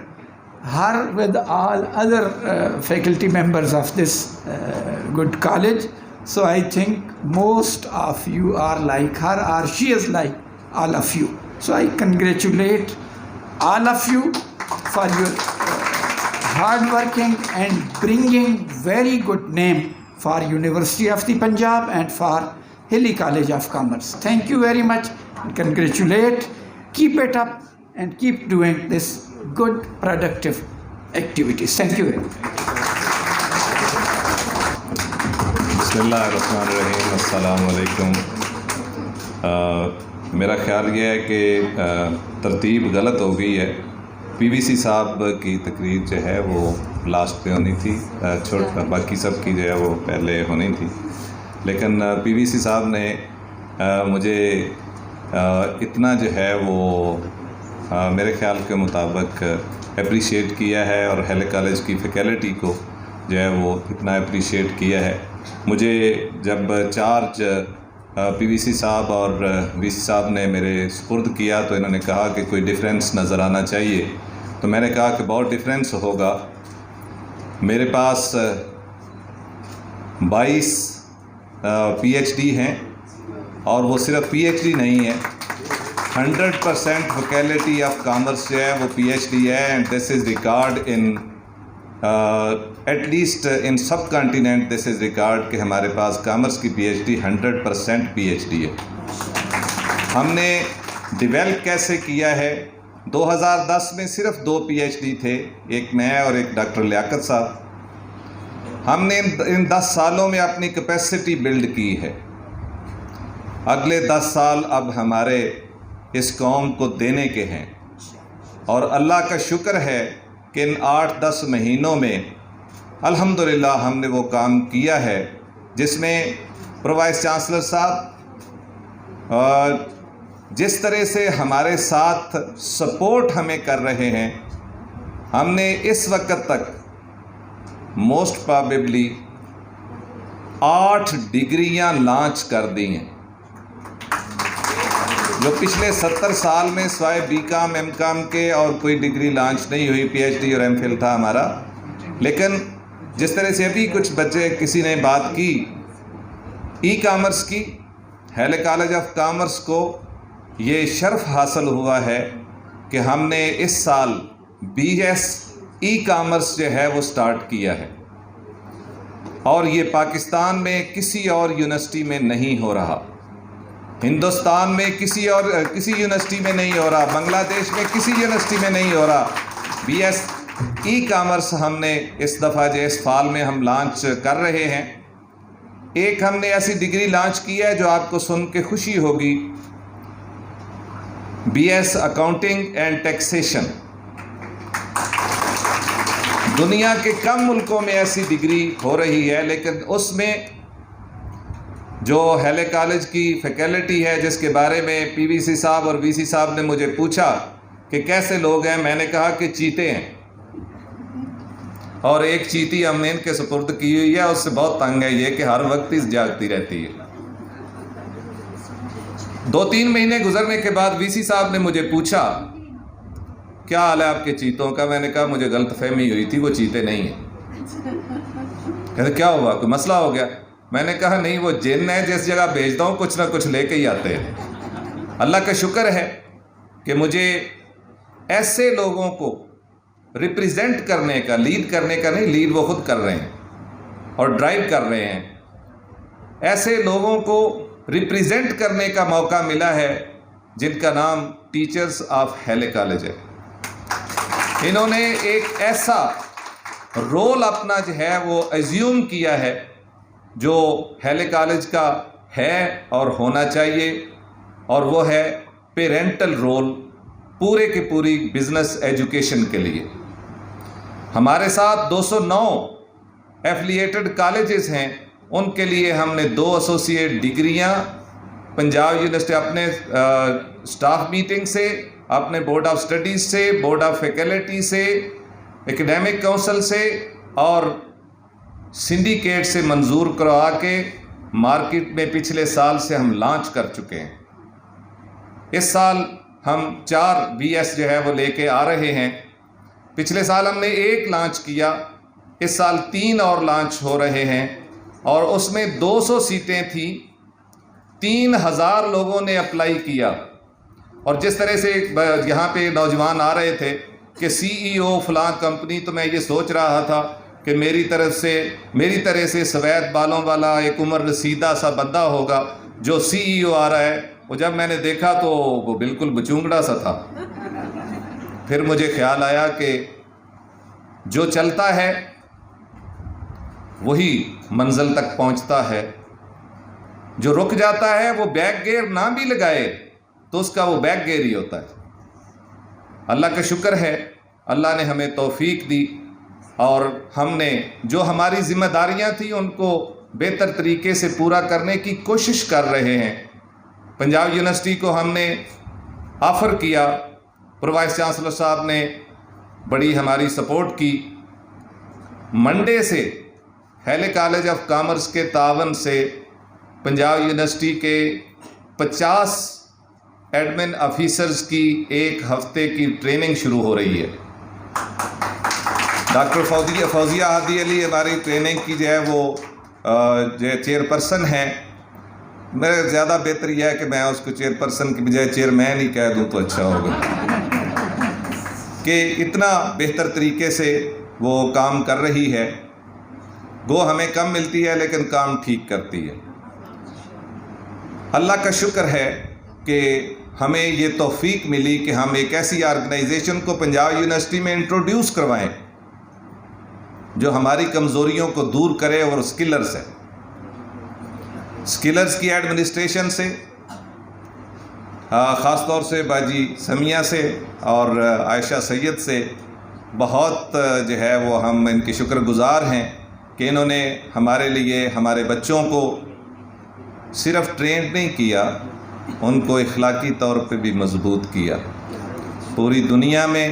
O: her with all other faculty members of this good college. So I think most of you are like her, or she is like all of you. So I congratulate all of you for your hard working and bringing very good name for University of the Punjab and for Haley College of Commerce. Thank you very much and congratulate. Keep it up and keep doing this good productive activities. Thank you very much.
P: بسم اللہ الرحمن الرحیم. السلام علیکم. میرا خیال یہ ہے کہ ترتیب غلط ہو گئی ہے. پی وی سی صاحب کی تقریر جو ہے وہ لاسٹ پہ ہونی تھی, باقی سب کی جو ہے وہ پہلے ہونی تھی, لیکن پی وی سی صاحب نے مجھے اتنا جو ہے وہ میرے خیال کے مطابق اپریشیٹ کیا ہے, اور ہیلی کالج کی فیکلٹی کو جو ہے وہ اتنا اپریشیٹ کیا ہے. مجھے جب چارج پی وی سی صاحب اور وی سی صاحب نے میرے سپرد کیا تو انہوں نے کہا کہ کوئی ڈیفرنس نظر آنا چاہیے, تو میں نے کہا کہ بہت ڈیفرنس ہوگا. میرے پاس 22 PhD ہیں, اور وہ صرف PhD نہیں ہے, 100% فیکلٹی آف کامرس جو ہے وہ PhD ہے. And this is record in at least in subcontinent. This is record کہ ہمارے پاس کامرس کی PhD 100% PhD ہے. ہم نے ڈیولپ کیسے کیا ہے؟ 2010 میں صرف 2 PhD تھے, ایک میں اور ایک ڈاکٹر لیاقت صاحب. ہم نے ان 10 سالوں میں اپنی کیپیسٹی بلڈ کی ہے. اگلے 10 سال اب ہمارے اس قوم کو دینے کے ہیں, اور اللہ کا شکر ہے کہ ان 8-10 مہینوں میں الحمدللہ ہم نے وہ کام کیا ہے جس میں وائس چانسلر صاحب جس طرح سے ہمارے ساتھ سپورٹ ہمیں کر رہے ہیں. ہم نے اس وقت تک موسٹ پرابیبلی 8 ڈگریاں لانچ کر دی ہیں, جو پچھلے 70 سال میں سوائے BCom MCom کے اور کوئی ڈگری لانچ نہیں ہوئی. PhD اور MPhil تھا ہمارا. لیکن جس طرح سے ابھی کچھ بچے کسی نے بات کی ای کامرس کی, ہیلے کالج آف کامرس کو یہ شرف حاصل ہوا ہے کہ ہم نے اس سال BS ای کامرس جو ہے وہ سٹارٹ کیا ہے, اور یہ پاکستان میں کسی اور یونیورسٹی میں نہیں ہو رہا, ہندوستان میں کسی یونیورسٹی میں نہیں ہو رہا, بنگلہ دیش میں کسی یونیورسٹی میں نہیں ہو رہا. BS ای کامرس ہم نے اس دفعہ جو اس فال میں ہم لانچ کر رہے ہیں. ایک ہم نے ایسی ڈگری لانچ کی ہے جو آپ کو سن کے خوشی ہوگی, BS اکاؤنٹنگ اینڈ ٹیکسیشن. دنیا کے کم ملکوں میں ایسی ڈگری ہو رہی ہے, لیکن اس میں جو ہیلے کالج کی فیکلٹی ہے جس کے بارے میں PVC صاحب اور VC صاحب نے مجھے پوچھا کہ کیسے لوگ ہیں, میں نے کہا کہ چیتے ہیں, اور ایک چیتی ہم نے ان کے سپرد کی ہوئی ہے. اس سے بہت تنگ ہے یہ کہ ہر وقت اس جاگتی رہتی ہے. 2-3 مہینے گزرنے کے بعد VC صاحب نے مجھے پوچھا کیا حال ہے آپ کے چیتوں کا. میں نے کہا مجھے غلط فہمی ہوئی تھی, وہ چیتے نہیں ہیں. کہتے کیا ہوا, کوئی مسئلہ ہو گیا؟ میں نے کہا نہیں, وہ جن ہے, جس جگہ بھیجتا ہوں کچھ نہ کچھ لے کے ہی آتے ہیں. اللہ کا شکر ہے کہ مجھے ایسے لوگوں کو ریپریزنٹ کرنے کا, لیڈ کرنے کا نہیں, لیڈ وہ خود کر رہے ہیں اور ڈرائیو کر رہے ہیں, ایسے لوگوں کو ریپریزنٹ کرنے کا موقع ملا ہے جن کا نام ٹیچرز آف ہیلے کالج ہے. انہوں نے ایک ایسا رول اپنا جو ہے وہ ایزیوم کیا ہے جو ہیلے کالج کا ہے اور ہونا چاہیے, اور وہ ہے پیرنٹل رول پورے کی پوری بزنس ایجوکیشن کے لیے. ہمارے ساتھ 209 ایفلیٹڈ کالجز ہیں, ان کے لیے ہم نے 2 ایسوسیٹ ڈگریاں پنجاب یونیورسٹی اپنے سٹاف میٹنگ سے, اپنے بورڈ آف اسٹڈیز سے, بورڈ آف فیکلٹی سے, ایکڈیمک کونسل سے اور سنڈیکیٹ سے منظور کروا کے مارکیٹ میں پچھلے سال سے ہم لانچ کر چکے ہیں. اس سال ہم 4 BS جو ہے وہ لے کے آ رہے ہیں. پچھلے سال ہم نے 1 لانچ کیا, اس سال 3 اور لانچ ہو رہے ہیں, اور اس میں 200 سیٹیں تھیں, 3000 لوگوں نے اپلائی کیا. اور جس طرح سے یہاں پہ نوجوان آ رہے تھے کہ CEO فلاں کمپنی, تو میں یہ سوچ رہا تھا کہ میری طرح سے سفید بالوں والا ایک عمر رسیدہ سا بندہ ہوگا جو CEO آ رہا ہے. وہ جب میں نے دیکھا تو وہ بالکل بچونگڑا سا تھا. پھر مجھے خیال آیا کہ جو چلتا ہے وہی منزل تک پہنچتا ہے, جو رک جاتا ہے وہ بیک گیئر نہ بھی لگائے تو اس کا وہ بیک گیئر ہی ہوتا ہے. اللہ کا شکر ہے, اللہ نے ہمیں توفیق دی, اور ہم نے جو ہماری ذمہ داریاں تھیں ان کو بہتر طریقے سے پورا کرنے کی کوشش کر رہے ہیں. پنجاب یونیورسٹی کو ہم نے آفر کیا, وائس چانسلر صاحب نے بڑی ہماری سپورٹ کی. منڈے سے ہیلے کالج آف کامرس کے تعاون سے پنجاب یونیورسٹی کے 50 ایڈمن آفیسرز کی 1 ہفتے کی ٹریننگ شروع ہو رہی ہے. ڈاکٹر فوزیہ ہادی علی ہماری ٹریننگ کی جو ہے وہ جو چیئرپرسن ہیں، میرا زیادہ بہتر یہ ہے کہ میں اس کو چیئرپرسن کی بجائے چیئرمین ہی کہہ دوں تو اچھا ہوگا، کہ اتنا بہتر طریقے سے وہ کام کر رہی ہے. گو ہمیں کم ملتی ہے لیکن کام ٹھیک کرتی ہے. اللہ کا شکر ہے کہ ہمیں یہ توفیق ملی کہ ہم ایک ایسی آرگنائزیشن کو پنجاب یونیورسٹی میں انٹروڈیوس کروائیں جو ہماری کمزوریوں کو دور کرے، اور اسکلرز ہے. اسکلرز کی ایڈمنسٹریشن سے، خاص طور سے باجی سمیہ سے اور عائشہ سید سے بہت جو ہے وہ ہم ان کے شکر گزار ہیں کہ انہوں نے ہمارے لیے ہمارے بچوں کو صرف ٹرینڈ نہیں کیا، ان کو اخلاقی طور پہ بھی مضبوط کیا. پوری دنیا میں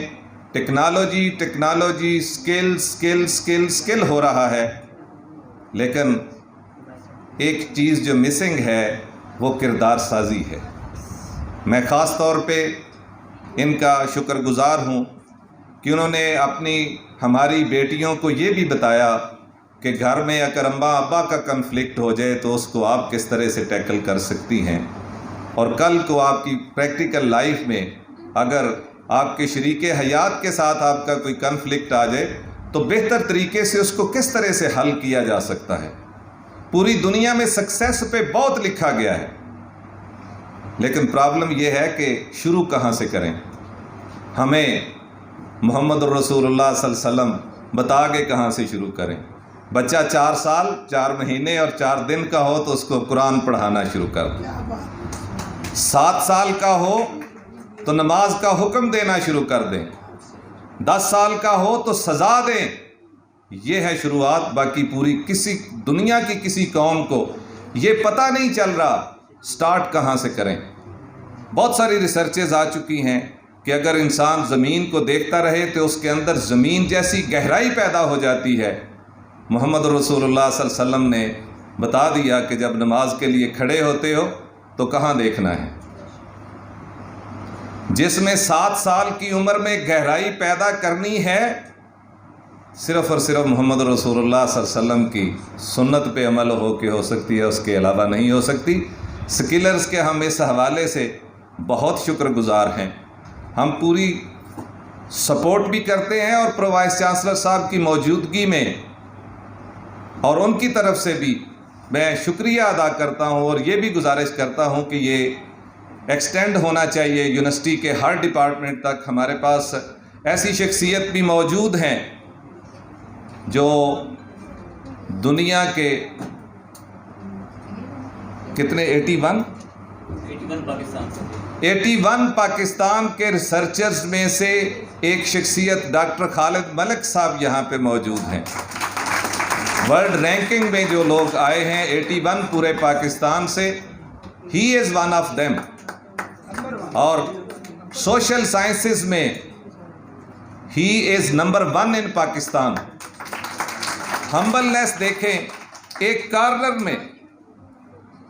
P: ٹیکنالوجی اسکل ہو رہا ہے، لیکن ایک چیز جو مسنگ ہے وہ کردار سازی ہے. میں خاص طور پہ ان کا شکر گزار ہوں کہ انہوں نے ہماری بیٹیوں کو یہ بھی بتایا کہ گھر میں اگر اماں ابا کا کنفلکٹ ہو جائے تو اس کو آپ کس طرح سے ٹیکل کر سکتی ہیں، اور کل کو آپ کی پریکٹیکل لائف میں اگر آپ کے شریک حیات کے ساتھ آپ کا کوئی کنفلکٹ آ جائے تو بہتر طریقے سے اس کو کس طرح سے حل کیا جا سکتا ہے. پوری دنیا میں سکسیس پہ بہت لکھا گیا ہے، لیکن پرابلم یہ ہے کہ شروع کہاں سے کریں. ہمیں محمد الرسول اللہ صلی اللہ علیہ وسلم بتا کے کہاں سے شروع کریں. بچہ 4 سال 4 مہینے اور 4 دن کا ہو تو اس کو قرآن پڑھانا شروع کر دیں. 7 سال کا ہو تو نماز کا حکم دینا شروع کر دیں. 10 سال کا ہو تو سزا دیں. یہ ہے شروعات. باقی پوری دنیا کی کسی قوم کو یہ پتہ نہیں چل رہا سٹارٹ کہاں سے کریں. بہت ساری ریسرچز آ چکی ہیں کہ اگر انسان زمین کو دیکھتا رہے تو اس کے اندر زمین جیسی گہرائی پیدا ہو جاتی ہے. محمد رسول اللہ صلی اللہ علیہ وسلم نے بتا دیا کہ جب نماز کے لیے کھڑے ہوتے ہو تو کہاں دیکھنا ہے. جس میں 7 سال کی عمر میں گہرائی پیدا کرنی ہے، صرف اور صرف محمد رسول اللہ صلی اللہ علیہ وسلم کی سنت پہ عمل ہو سکتی ہے، اس کے علاوہ نہیں ہو سکتی. اسکلرز کے ہم اس حوالے سے بہت شکر گزار ہیں. ہم پوری سپورٹ بھی کرتے ہیں، اور پرو وائس چانسلر صاحب کی موجودگی میں اور ان کی طرف سے بھی میں شکریہ ادا کرتا ہوں، اور یہ بھی گزارش کرتا ہوں کہ یہ ایکسٹینڈ ہونا چاہیے یونیورسٹی کے ہر ڈپارٹمنٹ تک. ہمارے پاس ایسی شخصیت بھی موجود ہیں جو دنیا کے کتنے 81 پاکستان کے ریسرچرز میں سے ایک شخصیت ڈاکٹر خالد ملک صاحب یہاں پہ موجود ہیں. ورلڈ رینکنگ میں جو لوگ آئے ہیں 81 پورے پاکستان سے، ہی از ون آف دیم. اور سوشل سائنسز میں ہی از نمبر 1 ان پاکستان. ہمبلنیس دیکھیں، ایک کارنر میں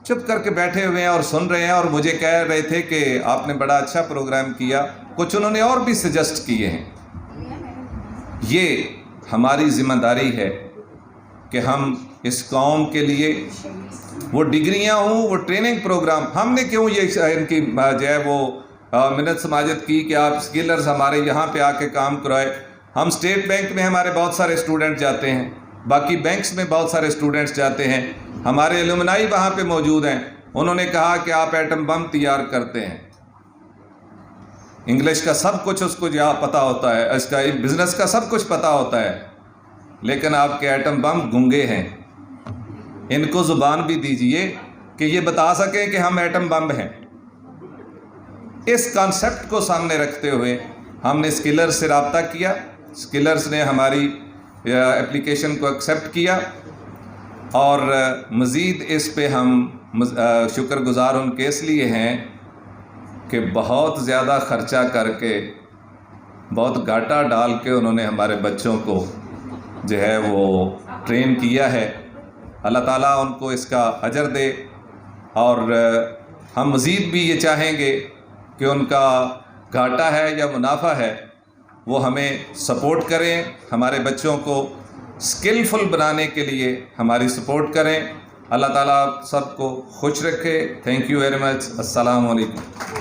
P: چپ کر کے بیٹھے ہوئے ہیں اور سن رہے ہیں، اور مجھے کہہ رہے تھے کہ آپ نے بڑا اچھا پروگرام کیا. کچھ انہوں نے اور بھی سجیسٹ کیے ہیں. یہ ہماری ذمہ داری ہے کہ ہم اس قوم کے لیے وہ ڈگریاں ہوں، وہ ٹریننگ پروگرام. ہم نے کیوں یہ ان کی جو ہے وہ منت سماجت کی کہ آپ اسکلرز ہمارے یہاں پہ آ کے کام کرائے. ہم اسٹیٹ بینک میں ہمارے بہت سارے اسٹوڈنٹ جاتے ہیں، باقی بینکس میں بہت سارے اسٹوڈنٹس جاتے ہیں. ہمارے ایلومنائی وہاں پہ موجود ہیں. انہوں نے کہا کہ آپ ایٹم بم تیار کرتے ہیں. انگلش کا سب کچھ اس کو جہاں پتہ ہوتا ہے، اس کا بزنس کا سب کچھ پتہ ہوتا ہے، لیکن آپ کے ایٹم بم گنگے ہیں. ان کو زبان بھی دیجئے کہ یہ بتا سکیں کہ ہم ایٹم بم ہیں. اس کانسیپٹ کو سامنے رکھتے ہوئے ہم نے اسکلرز سے رابطہ کیا. اسکلرز نے ہماری اپلیکیشن کو ایکسیپٹ کیا، اور مزید اس پہ ہم شکر گزار ان کے اس لیے ہیں کہ بہت زیادہ خرچہ کر کے، بہت گھاٹا ڈال کے انہوں نے ہمارے بچوں کو جو ہے وہ ٹرین کیا ہے. اللہ تعالیٰ ان کو اس کا اجر دے، اور ہم مزید بھی یہ چاہیں گے کہ ان کا گھاٹا ہے یا منافع ہے وہ ہمیں سپورٹ کریں، ہمارے بچوں کو اسکلفل بنانے کے لیے ہماری سپورٹ کریں. اللہ تعالیٰ آپ سب کو خوش رکھے. Thank you very much. السلام علیکم.